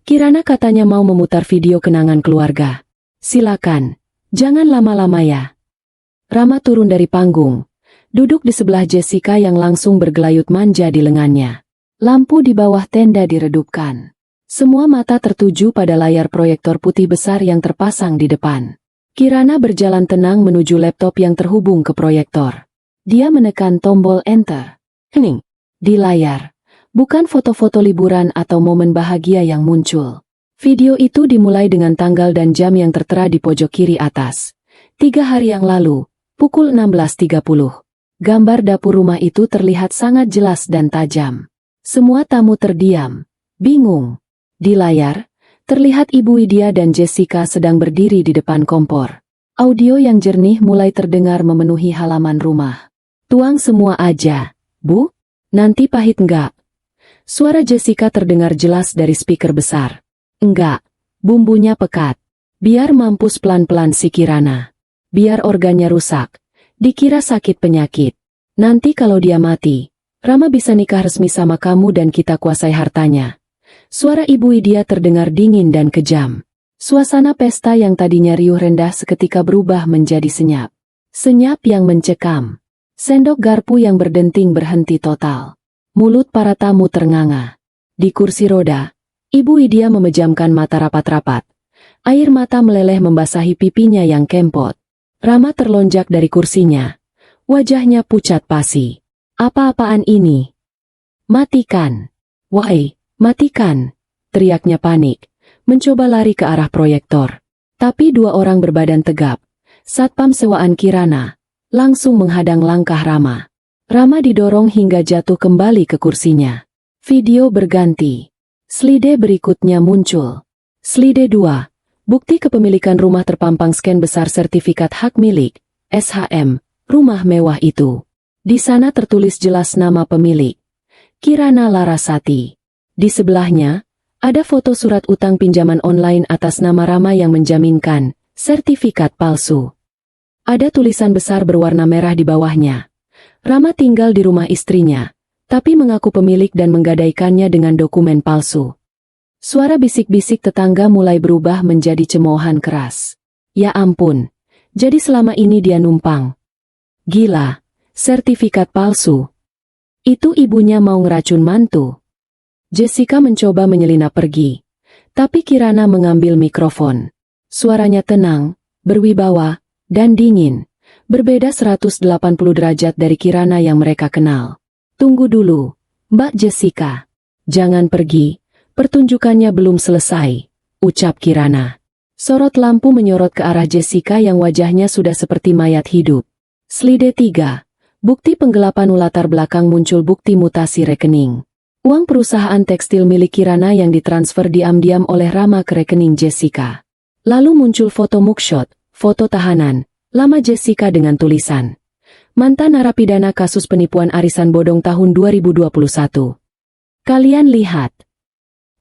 Kirana katanya mau memutar video kenangan keluarga. Silakan, jangan lama-lama ya. Rama turun dari panggung, duduk di sebelah Jessica yang langsung bergelayut manja di lengannya. Lampu di bawah tenda diredupkan. Semua mata tertuju pada layar proyektor putih besar yang terpasang di depan. Kirana berjalan tenang menuju laptop yang terhubung ke proyektor. Dia menekan tombol enter. Hening. Di layar, bukan foto-foto liburan atau momen bahagia yang muncul. Video itu dimulai dengan tanggal dan jam yang tertera di pojok kiri atas. 3 hari yang lalu, pukul 16.30. Gambar dapur rumah itu terlihat sangat jelas dan tajam. Semua tamu terdiam, bingung. Di layar, terlihat Ibu Widya dan Jessica sedang berdiri di depan kompor. Audio yang jernih mulai terdengar memenuhi halaman rumah. Tuang semua aja, Bu. Nanti pahit enggak? Suara Jessica terdengar jelas dari speaker besar. Enggak, bumbunya pekat. Biar mampus pelan-pelan si Kirana. Biar organnya rusak. Dikira sakit penyakit. Nanti kalau dia mati, Rama bisa nikah resmi sama kamu dan kita kuasai hartanya. Suara Ibu Widya terdengar dingin dan kejam. Suasana pesta yang tadinya riuh rendah seketika berubah menjadi senyap. Senyap yang mencekam. Sendok garpu yang berdenting berhenti total. Mulut para tamu ternganga. Di kursi roda, Ibu Widya memejamkan mata rapat-rapat. Air mata meleleh membasahi pipinya yang kempot. Rama terlonjak dari kursinya. Wajahnya pucat pasi. Apa-apaan ini? Matikan. Wahai, matikan. Teriaknya panik. Mencoba lari ke arah proyektor. Tapi 2 orang berbadan tegap. Satpam sewaan Kirana. Langsung menghadang langkah Rama. Rama didorong hingga jatuh kembali ke kursinya. Video berganti. Slide berikutnya muncul. Slide 2. Bukti kepemilikan rumah terpampang scan besar sertifikat hak milik, SHM, rumah mewah itu. Di sana tertulis jelas nama pemilik. Kirana Larasati. Di sebelahnya, ada foto surat utang pinjaman online atas nama Rama yang menjaminkan, sertifikat palsu. Ada tulisan besar berwarna merah di bawahnya. Rama tinggal di rumah istrinya, tapi mengaku pemilik dan menggadaikannya dengan dokumen palsu. Suara bisik-bisik tetangga mulai berubah menjadi cemoohan keras. Ya ampun, jadi selama ini dia numpang. Gila, sertifikat palsu. Itu ibunya mau ngeracun mantu. Jessica mencoba menyelinap pergi, tapi Kirana mengambil mikrofon. Suaranya tenang, berwibawa, dan dingin, berbeda 180 derajat dari Kirana yang mereka kenal. Tunggu dulu, Mbak Jessica. Jangan pergi. Pertunjukannya belum selesai, ucap Kirana. Sorot lampu menyorot ke arah Jessica yang wajahnya sudah seperti mayat hidup. Slide 3. Bukti penggelapan latar belakang muncul bukti mutasi rekening. Uang perusahaan tekstil milik Kirana yang ditransfer diam-diam oleh Rama ke rekening Jessica. Lalu muncul foto mugshot, foto tahanan, lama Jessica dengan tulisan. Mantan narapidana kasus penipuan arisan bodong tahun 2021. Kalian lihat.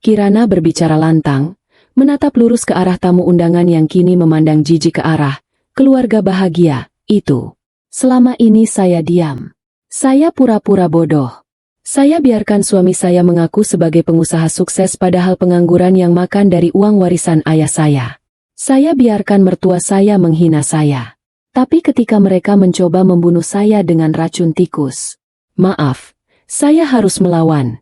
Kirana berbicara lantang, menatap lurus ke arah tamu undangan yang kini memandang jijik ke arah keluarga bahagia itu. Selama ini saya diam. Saya pura-pura bodoh. Saya biarkan suami saya mengaku sebagai pengusaha sukses padahal pengangguran yang makan dari uang warisan ayah saya. Saya biarkan mertua saya menghina saya. Tapi ketika mereka mencoba membunuh saya dengan racun tikus, maaf, saya harus melawan.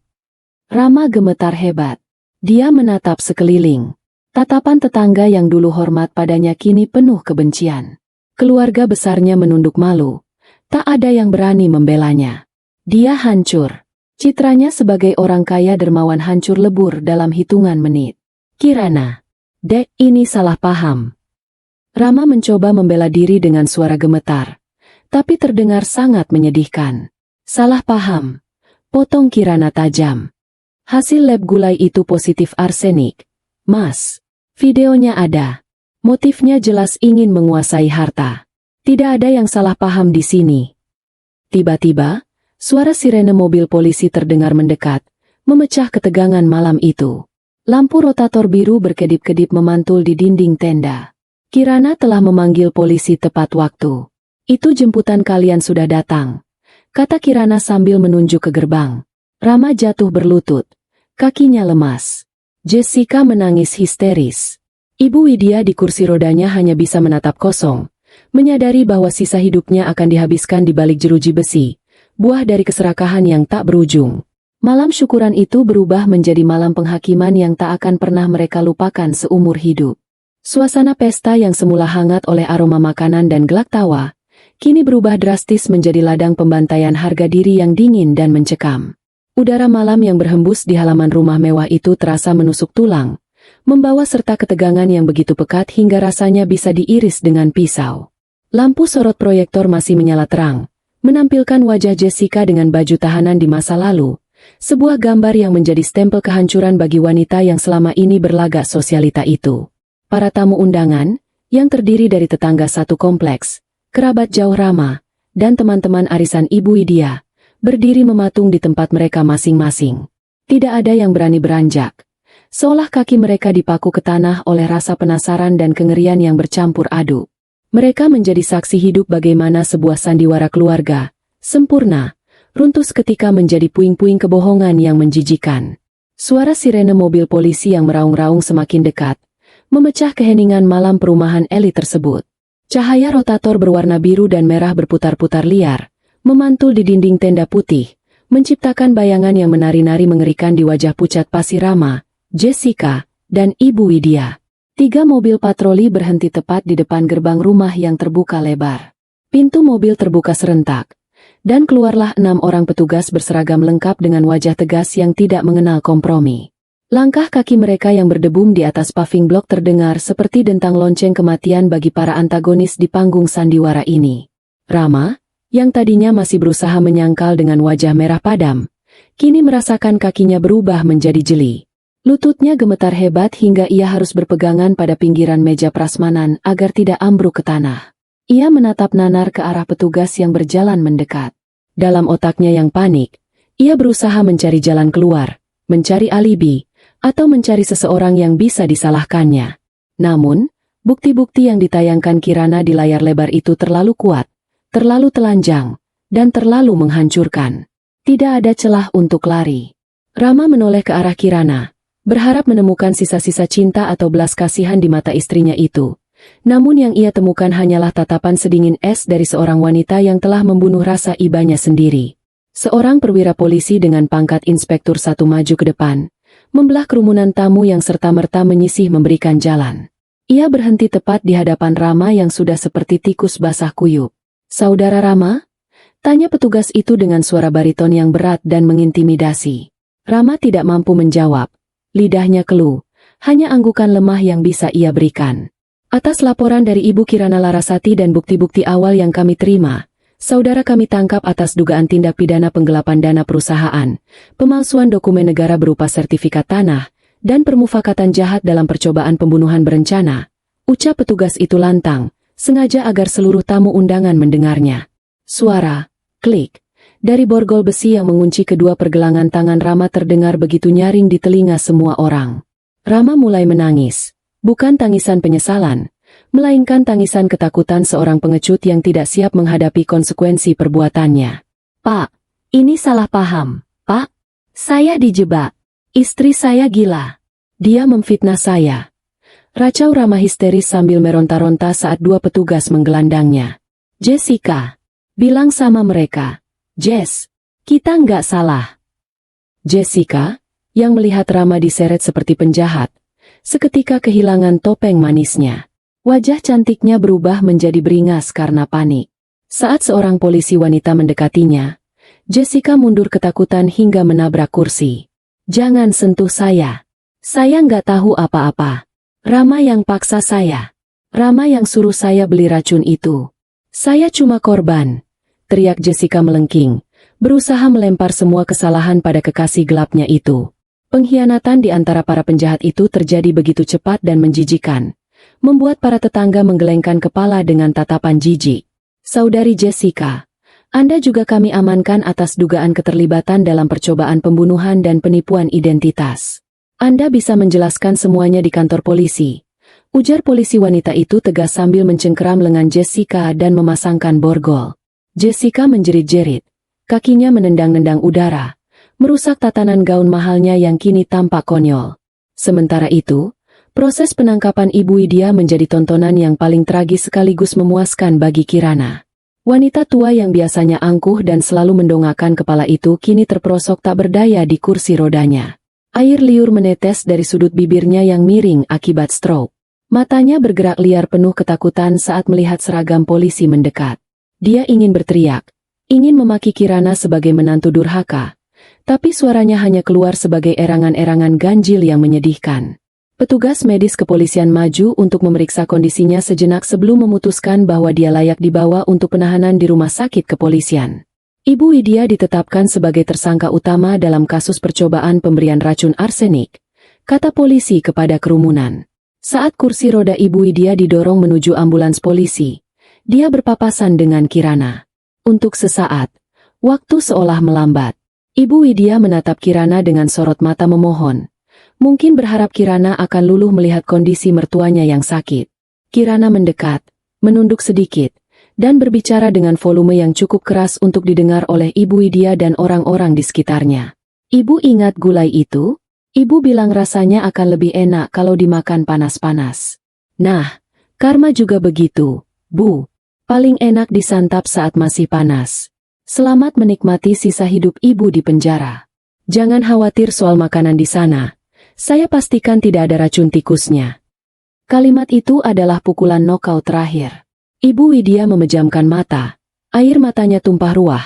Rama gemetar hebat. Dia menatap sekeliling. Tatapan tetangga yang dulu hormat padanya kini penuh kebencian. Keluarga besarnya menunduk malu. Tak ada yang berani membelanya. Dia hancur. Citranya sebagai orang kaya dermawan hancur lebur dalam hitungan menit. Kirana. Dek, ini salah paham. Rama mencoba membela diri dengan suara gemetar. Tapi terdengar sangat menyedihkan. Salah paham. Potong Kirana tajam. Hasil lab gulai itu positif arsenik. Mas, videonya ada. Motifnya jelas ingin menguasai harta. Tidak ada yang salah paham di sini. Tiba-tiba, suara sirene mobil polisi terdengar mendekat, memecah ketegangan malam itu. Lampu rotator biru berkedip-kedip memantul di dinding tenda. Kirana telah memanggil polisi tepat waktu. Itu jemputan kalian sudah datang, kata Kirana sambil menunjuk ke gerbang. Rama jatuh berlutut. Kakinya lemas. Jessica menangis histeris. Ibu Widya di kursi rodanya hanya bisa menatap kosong, menyadari bahwa sisa hidupnya akan dihabiskan di balik jeruji besi, buah dari keserakahan yang tak berujung. Malam syukuran itu berubah menjadi malam penghakiman yang tak akan pernah mereka lupakan seumur hidup. Suasana pesta yang semula hangat oleh aroma makanan dan gelak tawa, kini berubah drastis menjadi ladang pembantaian harga diri yang dingin dan mencekam. Udara malam yang berhembus di halaman rumah mewah itu terasa menusuk tulang, membawa serta ketegangan yang begitu pekat hingga rasanya bisa diiris dengan pisau. Lampu sorot proyektor masih menyala terang, menampilkan wajah Jessica dengan baju tahanan di masa lalu, sebuah gambar yang menjadi stempel kehancuran bagi wanita yang selama ini berlagak sosialita itu. Para tamu undangan, yang terdiri dari tetangga satu kompleks, kerabat jauh Rama, dan teman-teman arisan Ibu Widya, berdiri mematung di tempat mereka masing-masing. Tidak ada yang berani beranjak, seolah kaki mereka dipaku ke tanah oleh rasa penasaran dan kengerian yang bercampur aduk. Mereka menjadi saksi hidup bagaimana sebuah sandiwara keluarga, sempurna, runtuh seketika menjadi puing-puing kebohongan yang menjijikan. Suara sirene mobil polisi yang meraung-raung semakin dekat, memecah keheningan malam perumahan elit tersebut. Cahaya rotator berwarna biru dan merah berputar-putar liar, memantul di dinding tenda putih, menciptakan bayangan yang menari-nari mengerikan di wajah pucat pasir Rama, Jessica, dan Ibu Widya. 3 mobil patroli berhenti tepat di depan gerbang rumah yang terbuka lebar. Pintu mobil terbuka serentak, dan keluarlah 6 orang petugas berseragam lengkap dengan wajah tegas yang tidak mengenal kompromi. Langkah kaki mereka yang berdebum di atas paving blok terdengar seperti dentang lonceng kematian bagi para antagonis di panggung sandiwara ini. Rama, yang tadinya masih berusaha menyangkal dengan wajah merah padam, kini merasakan kakinya berubah menjadi jeli. Lututnya gemetar hebat hingga ia harus berpegangan pada pinggiran meja prasmanan agar tidak ambruk ke tanah. Ia menatap nanar ke arah petugas yang berjalan mendekat. Dalam otaknya yang panik, ia berusaha mencari jalan keluar, mencari alibi, atau mencari seseorang yang bisa disalahkannya. Namun, bukti-bukti yang ditayangkan Kirana di layar lebar itu terlalu kuat, terlalu telanjang, dan terlalu menghancurkan. Tidak ada celah untuk lari. Rama menoleh ke arah Kirana, berharap menemukan sisa-sisa cinta atau belas kasihan di mata istrinya itu. Namun yang ia temukan hanyalah tatapan sedingin es dari seorang wanita yang telah membunuh rasa ibanya sendiri. Seorang perwira polisi dengan pangkat inspektur 1 maju ke depan, membelah kerumunan tamu yang serta-merta menyisih memberikan jalan. Ia berhenti tepat di hadapan Rama yang sudah seperti tikus basah kuyup. "Saudara Rama?" tanya petugas itu dengan suara bariton yang berat dan mengintimidasi. Rama tidak mampu menjawab, lidahnya keluh, hanya anggukan lemah yang bisa ia berikan. "Atas laporan dari Ibu Kirana Larasati dan bukti-bukti awal yang kami terima, saudara kami tangkap atas dugaan tindak pidana penggelapan dana perusahaan, pemalsuan dokumen negara berupa sertifikat tanah, dan permufakatan jahat dalam percobaan pembunuhan berencana," ucap petugas itu lantang, sengaja agar seluruh tamu undangan mendengarnya. Suara, klik, dari borgol besi yang mengunci kedua pergelangan tangan Rama terdengar begitu nyaring di telinga semua orang. Rama mulai menangis. Bukan tangisan penyesalan, melainkan tangisan ketakutan seorang pengecut yang tidak siap menghadapi konsekuensi perbuatannya. "Pak, ini salah paham, Pak. Saya dijebak. Istri saya gila. Dia memfitnah saya." Racau Rama histeris sambil meronta-ronta saat 2 petugas menggelandangnya. "Jessica, bilang sama mereka. Jess, kita nggak salah." Jessica, yang melihat Rama diseret seperti penjahat, seketika kehilangan topeng manisnya. Wajah cantiknya berubah menjadi beringas karena panik. Saat seorang polisi wanita mendekatinya, Jessica mundur ketakutan hingga menabrak kursi. "Jangan sentuh saya. Saya nggak tahu apa-apa. Rama yang paksa saya. Rama yang suruh saya beli racun itu. Saya cuma korban," teriak Jessica melengking, berusaha melempar semua kesalahan pada kekasih gelapnya itu. Pengkhianatan di antara para penjahat itu terjadi begitu cepat dan menjijikan, membuat para tetangga menggelengkan kepala dengan tatapan jijik. "Saudari Jessica, Anda juga kami amankan atas dugaan keterlibatan dalam percobaan pembunuhan dan penipuan identitas. Anda bisa menjelaskan semuanya di kantor polisi," ujar polisi wanita itu tegas sambil mencengkeram lengan Jessica dan memasangkan borgol. Jessica menjerit-jerit, kakinya menendang-nendang udara, merusak tatanan gaun mahalnya yang kini tampak konyol. Sementara itu, Proses penangkapan Ibu Widya menjadi tontonan yang paling tragis sekaligus memuaskan bagi Kirana. Wanita tua yang biasanya angkuh dan selalu mendongakkan kepala itu kini terperosok tak berdaya di kursi rodanya. Air liur menetes dari sudut bibirnya yang miring akibat stroke. Matanya bergerak liar penuh ketakutan saat melihat seragam polisi mendekat. Dia ingin berteriak, ingin memaki Kirana sebagai menantu durhaka, tapi suaranya hanya keluar sebagai erangan-erangan ganjil yang menyedihkan. Petugas medis kepolisian maju untuk memeriksa kondisinya sejenak sebelum memutuskan bahwa dia layak dibawa untuk penahanan di rumah sakit kepolisian. Ibu Widya ditetapkan sebagai tersangka utama dalam kasus percobaan pemberian racun arsenik, kata polisi kepada kerumunan. Saat kursi roda Ibu Widya didorong menuju ambulans polisi, dia berpapasan dengan Kirana. Untuk sesaat, waktu seolah melambat. Ibu Widya menatap Kirana dengan sorot mata memohon. Mungkin berharap Kirana akan luluh melihat kondisi mertuanya yang sakit. Kirana mendekat, menunduk sedikit, dan berbicara dengan volume yang cukup keras untuk didengar oleh Ibu Widya dan orang-orang di sekitarnya. Ibu ingat gulai itu? Ibu bilang rasanya akan lebih enak kalau dimakan panas-panas. Nah, karma juga begitu, Bu. Paling enak disantap saat masih panas. Selamat menikmati sisa hidup Ibu di penjara. Jangan khawatir soal makanan di sana. Saya pastikan tidak ada racun tikusnya. Kalimat itu adalah pukulan nokaut terakhir. Ibu Widya memejamkan mata. Air matanya tumpah ruah.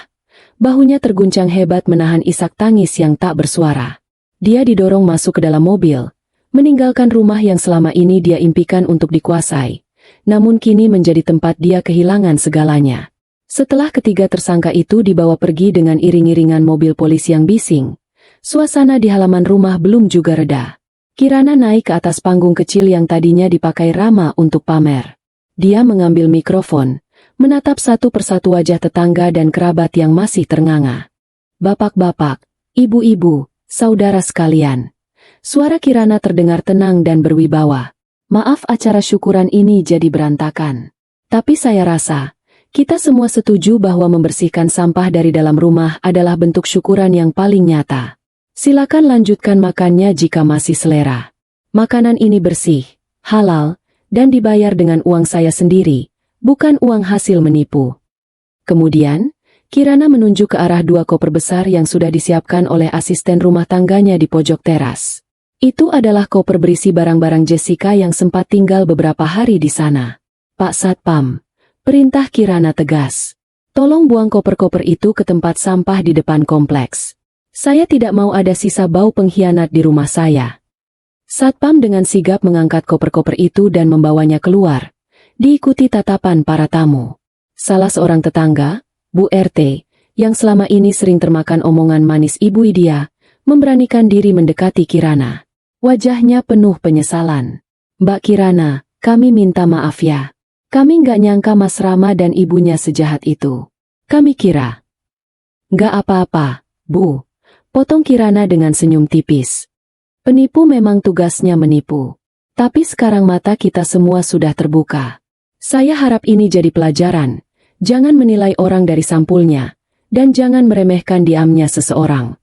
Bahunya terguncang hebat menahan isak tangis yang tak bersuara. Dia didorong masuk ke dalam mobil, meninggalkan rumah yang selama ini dia impikan untuk dikuasai. Namun kini menjadi tempat dia kehilangan segalanya. Setelah ketiga tersangka itu dibawa pergi dengan iring-iringan mobil polisi yang bising, suasana di halaman rumah belum juga reda. Kirana naik ke atas panggung kecil yang tadinya dipakai Rama untuk pamer. Dia mengambil mikrofon, menatap satu persatu wajah tetangga dan kerabat yang masih ternganga. Bapak-bapak, ibu-ibu, saudara sekalian. Suara Kirana terdengar tenang dan berwibawa. Maaf acara syukuran ini jadi berantakan. Tapi saya rasa, kita semua setuju bahwa membersihkan sampah dari dalam rumah adalah bentuk syukuran yang paling nyata. Silakan lanjutkan makannya jika masih selera. Makanan ini bersih, halal, dan dibayar dengan uang saya sendiri, bukan uang hasil menipu. Kemudian, Kirana menunjuk ke arah dua koper besar yang sudah disiapkan oleh asisten rumah tangganya di pojok teras. Itu adalah koper berisi barang-barang Jessica yang sempat tinggal beberapa hari di sana. Pak Satpam, perintah Kirana tegas. Tolong buang koper-koper itu ke tempat sampah di depan kompleks. Saya tidak mau ada sisa bau pengkhianat di rumah saya. Satpam dengan sigap mengangkat koper-koper itu dan membawanya keluar, diikuti tatapan para tamu. Salah seorang tetangga, Bu RT, yang selama ini sering termakan omongan manis Ibu Widya, memberanikan diri mendekati Kirana. Wajahnya penuh penyesalan. Mbak Kirana, kami minta maaf ya. Kami nggak nyangka Mas Rama dan ibunya sejahat itu. Kami kira. Nggak apa-apa, Bu. Potong Kirana dengan senyum tipis. Penipu memang tugasnya menipu. Tapi sekarang mata kita semua sudah terbuka. Saya harap ini jadi pelajaran. Jangan menilai orang dari sampulnya. Dan jangan meremehkan diamnya seseorang.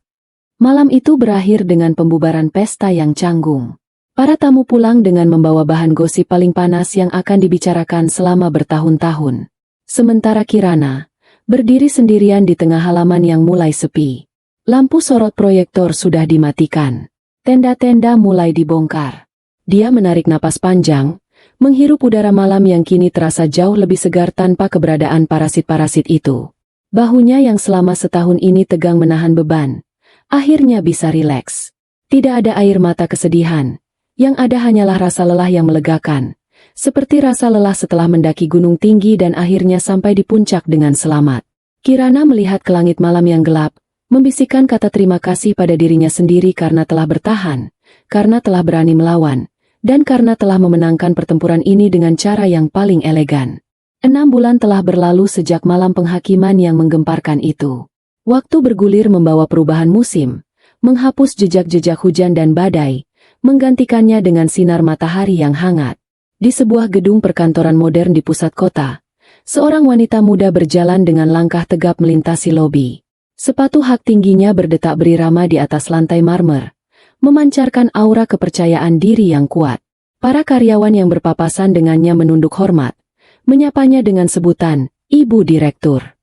Malam itu berakhir dengan pembubaran pesta yang canggung. Para tamu pulang dengan membawa bahan gosip paling panas yang akan dibicarakan selama bertahun-tahun. Sementara Kirana berdiri sendirian di tengah halaman yang mulai sepi. Lampu sorot proyektor sudah dimatikan. Tenda-tenda mulai dibongkar. Dia menarik napas panjang, menghirup udara malam yang kini terasa jauh lebih segar tanpa keberadaan parasit-parasit itu. Bahunya yang selama setahun ini tegang menahan beban, akhirnya bisa rileks. Tidak ada air mata kesedihan, yang ada hanyalah rasa lelah yang melegakan, seperti rasa lelah setelah mendaki gunung tinggi dan akhirnya sampai di puncak dengan selamat. Kirana melihat ke langit malam yang gelap, membisikkan kata terima kasih pada dirinya sendiri karena telah bertahan, karena telah berani melawan, dan karena telah memenangkan pertempuran ini dengan cara yang paling elegan. 6 bulan telah berlalu sejak malam penghakiman yang menggemparkan itu. Waktu bergulir membawa perubahan musim, menghapus jejak-jejak hujan dan badai, menggantikannya dengan sinar matahari yang hangat. Di sebuah gedung perkantoran modern di pusat kota, seorang wanita muda berjalan dengan langkah tegap melintasi lobi. Sepatu hak tingginya berdetak berirama di atas lantai marmer, memancarkan aura kepercayaan diri yang kuat. Para karyawan yang berpapasan dengannya menunduk hormat, menyapanya dengan sebutan, Ibu Direktur.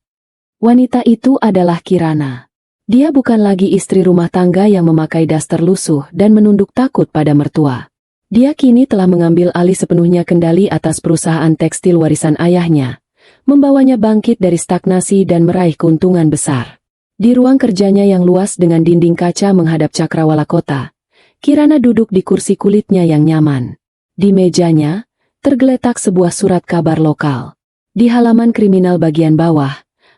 Wanita itu adalah Kirana. Dia bukan lagi istri rumah tangga yang memakai daster lusuh dan menunduk takut pada mertua. Dia kini telah mengambil alih sepenuhnya kendali atas perusahaan tekstil warisan ayahnya, membawanya bangkit dari stagnasi dan meraih keuntungan besar. Di ruang kerjanya yang luas dengan dinding kaca menghadap cakrawala kota, Kirana duduk di kursi kulitnya yang nyaman. Di mejanya, tergeletak sebuah surat kabar lokal. Di halaman kriminal bagian bawah,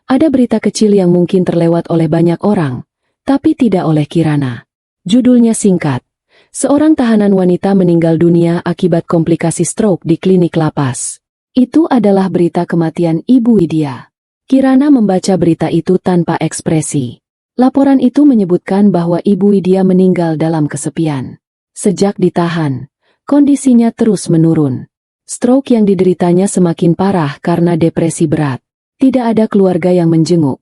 ada berita kecil yang mungkin terlewat oleh banyak orang, tapi tidak oleh Kirana. Judulnya singkat, seorang tahanan wanita meninggal dunia akibat komplikasi stroke di klinik lapas. Itu adalah berita kematian Ibu Widya. Kirana membaca berita itu tanpa ekspresi. Laporan itu menyebutkan bahwa Ibu Widya meninggal dalam kesepian. Sejak ditahan, kondisinya terus menurun. Stroke yang dideritanya semakin parah karena depresi berat. Tidak ada keluarga yang menjenguk.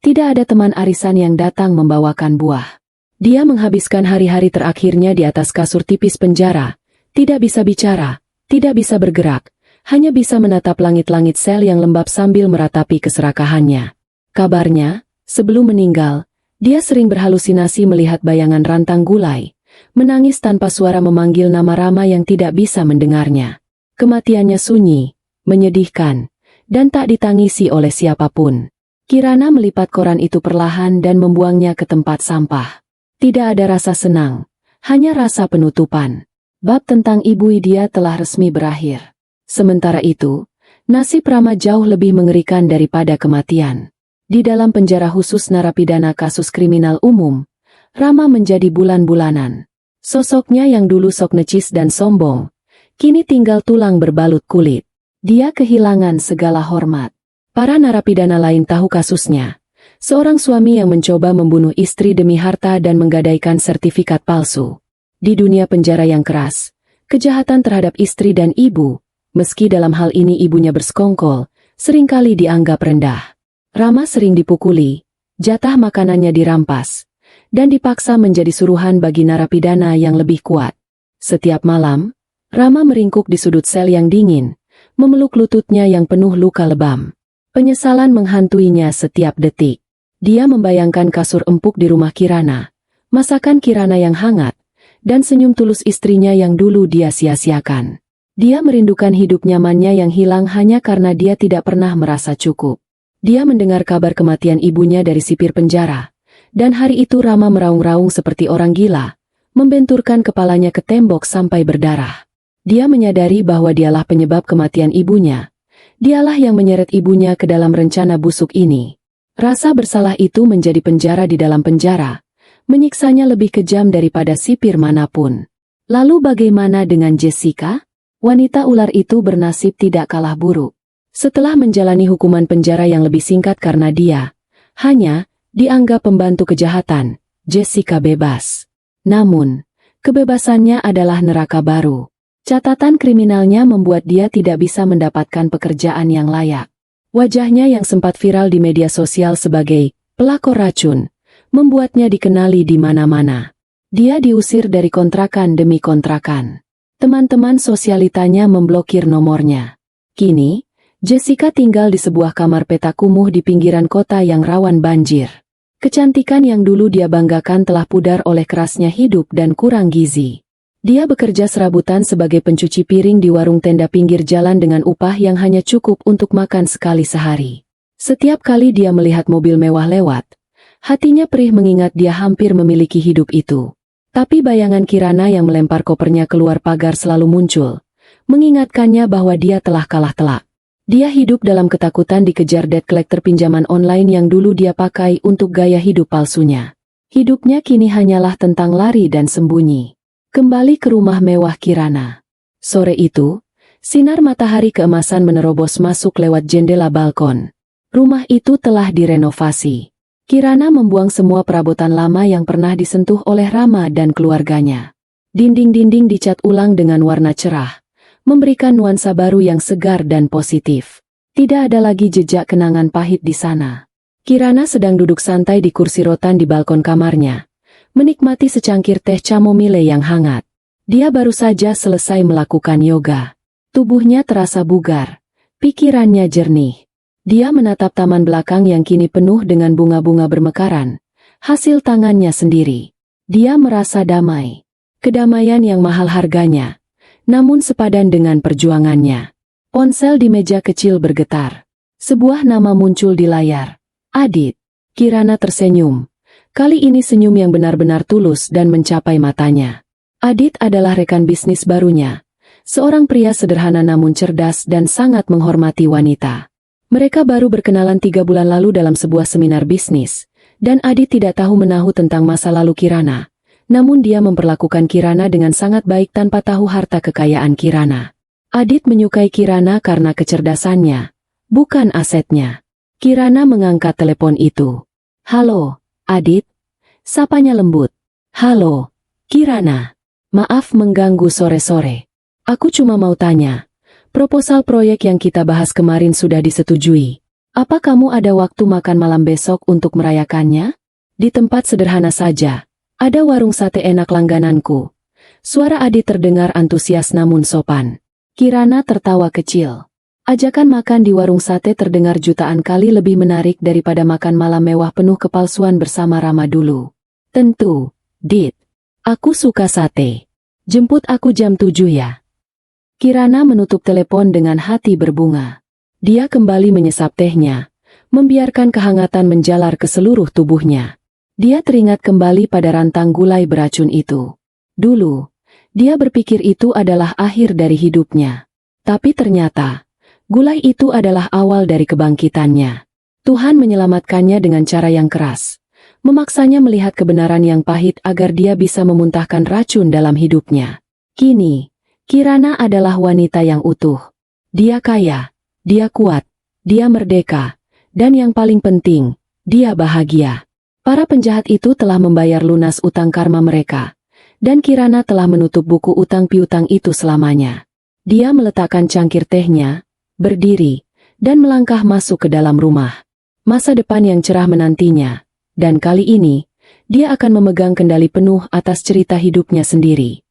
Tidak ada teman arisan yang datang membawakan buah. Dia menghabiskan hari-hari terakhirnya di atas kasur tipis penjara. Tidak bisa bicara, tidak bisa bergerak. Hanya bisa menatap langit-langit sel yang lembab sambil meratapi keserakahannya. Kabarnya, sebelum meninggal, dia sering berhalusinasi melihat bayangan rantang gulai, menangis tanpa suara memanggil nama Rama yang tidak bisa mendengarnya. Kematiannya sunyi, menyedihkan, dan tak ditangisi oleh siapapun. Kirana melipat koran itu perlahan dan membuangnya ke tempat sampah. Tidak ada rasa senang, hanya rasa penutupan. Bab tentang Ibu Widya telah resmi berakhir. Sementara itu, nasib Rama jauh lebih mengerikan daripada kematian. Di dalam penjara khusus narapidana kasus kriminal umum, Rama menjadi bulan-bulanan. Sosoknya yang dulu sok necis dan sombong, kini tinggal tulang berbalut kulit. Dia kehilangan segala hormat. Para narapidana lain tahu kasusnya. Seorang suami yang mencoba membunuh istri demi harta dan menggadaikan sertifikat palsu. Di dunia penjara yang keras, kejahatan terhadap istri dan ibu, meski dalam hal ini ibunya bersekongkol, seringkali dianggap rendah. Rama sering dipukuli, jatah makanannya dirampas, dan dipaksa menjadi suruhan bagi narapidana yang lebih kuat. Setiap malam, Rama meringkuk di sudut sel yang dingin, memeluk lututnya yang penuh luka lebam. Penyesalan menghantuinya setiap detik. Dia membayangkan kasur empuk di rumah Kirana, masakan Kirana yang hangat, dan senyum tulus istrinya yang dulu dia sia-siakan. Dia merindukan hidup nyamannya yang hilang hanya karena dia tidak pernah merasa cukup. Dia mendengar kabar kematian ibunya dari sipir penjara, dan hari itu Rama meraung-raung seperti orang gila, membenturkan kepalanya ke tembok sampai berdarah. Dia menyadari bahwa dialah penyebab kematian ibunya. Dialah yang menyeret ibunya ke dalam rencana busuk ini. Rasa bersalah itu menjadi penjara di dalam penjara, menyiksanya lebih kejam daripada sipir manapun. Lalu bagaimana dengan Jessica? Wanita ular itu bernasib tidak kalah buruk. Setelah menjalani hukuman penjara yang lebih singkat karena dia hanya dianggap pembantu kejahatan, Jessica bebas. Namun, kebebasannya adalah neraka baru. Catatan kriminalnya membuat dia tidak bisa mendapatkan pekerjaan yang layak. Wajahnya yang sempat viral di media sosial sebagai pelakor racun, membuatnya dikenali di mana-mana. Dia diusir dari kontrakan demi kontrakan. Teman-teman sosialitanya memblokir nomornya. Kini, Jessica tinggal di sebuah kamar petak kumuh di pinggiran kota yang rawan banjir. Kecantikan yang dulu dia banggakan telah pudar oleh kerasnya hidup dan kurang gizi. Dia bekerja serabutan sebagai pencuci piring di warung tenda pinggir jalan dengan upah yang hanya cukup untuk makan sekali sehari. Setiap kali dia melihat mobil mewah lewat, hatinya perih mengingat dia hampir memiliki hidup itu. Tapi bayangan Kirana yang melempar kopernya keluar pagar selalu muncul, mengingatkannya bahwa dia telah kalah telak. Dia hidup dalam ketakutan dikejar debt collector pinjaman online yang dulu dia pakai untuk gaya hidup palsunya. Hidupnya kini hanyalah tentang lari dan sembunyi. Kembali ke rumah mewah Kirana. Sore itu, sinar matahari keemasan menerobos masuk lewat jendela balkon. Rumah itu telah direnovasi. Kirana membuang semua perabotan lama yang pernah disentuh oleh Rama dan keluarganya. Dinding-dinding dicat ulang dengan warna cerah, memberikan nuansa baru yang segar dan positif. Tidak ada lagi jejak kenangan pahit di sana. Kirana sedang duduk santai di kursi rotan di balkon kamarnya, menikmati secangkir teh chamomile yang hangat. Dia baru saja selesai melakukan yoga. Tubuhnya terasa bugar, pikirannya jernih. Dia menatap taman belakang yang kini penuh dengan bunga-bunga bermekaran, hasil tangannya sendiri. Dia merasa damai. Kedamaian yang mahal harganya, namun sepadan dengan perjuangannya. Ponsel di meja kecil bergetar. Sebuah nama muncul di layar. Adit. Kirana tersenyum. Kali ini senyum yang benar-benar tulus dan mencapai matanya. Adit adalah rekan bisnis barunya. Seorang pria sederhana namun cerdas dan sangat menghormati wanita. Mereka baru berkenalan 3 bulan lalu dalam sebuah seminar bisnis, dan Adit tidak tahu menahu tentang masa lalu Kirana. Namun dia memperlakukan Kirana dengan sangat baik tanpa tahu harta kekayaan Kirana. Adit menyukai Kirana karena kecerdasannya, bukan asetnya. Kirana mengangkat telepon itu. Halo, Adit. Sapanya lembut. Halo, Kirana. Maaf mengganggu sore-sore. Aku cuma mau tanya. Proposal proyek yang kita bahas kemarin sudah disetujui. Apa kamu ada waktu makan malam besok untuk merayakannya? Di tempat sederhana saja. Ada warung sate enak langgananku. Suara Adit terdengar antusias namun sopan. Kirana tertawa kecil. Ajakan makan di warung sate terdengar jutaan kali lebih menarik daripada makan malam mewah penuh kepalsuan bersama Rama dulu. Tentu, Dit. Aku suka sate. Jemput aku jam 7 ya. Kirana menutup telepon dengan hati berbunga. Dia kembali menyesap tehnya, membiarkan kehangatan menjalar ke seluruh tubuhnya. Dia teringat kembali pada rantang gulai beracun itu. Dulu, dia berpikir itu adalah akhir dari hidupnya. Tapi ternyata, gulai itu adalah awal dari kebangkitannya. Tuhan menyelamatkannya dengan cara yang keras. Memaksanya melihat kebenaran yang pahit agar dia bisa memuntahkan racun dalam hidupnya. Kini, Kirana adalah wanita yang utuh. Dia kaya, dia kuat, dia merdeka, dan yang paling penting, dia bahagia. Para penjahat itu telah membayar lunas utang karma mereka, dan Kirana telah menutup buku utang piutang itu selamanya. Dia meletakkan cangkir tehnya, berdiri, dan melangkah masuk ke dalam rumah. Masa depan yang cerah menantinya, dan kali ini, dia akan memegang kendali penuh atas cerita hidupnya sendiri.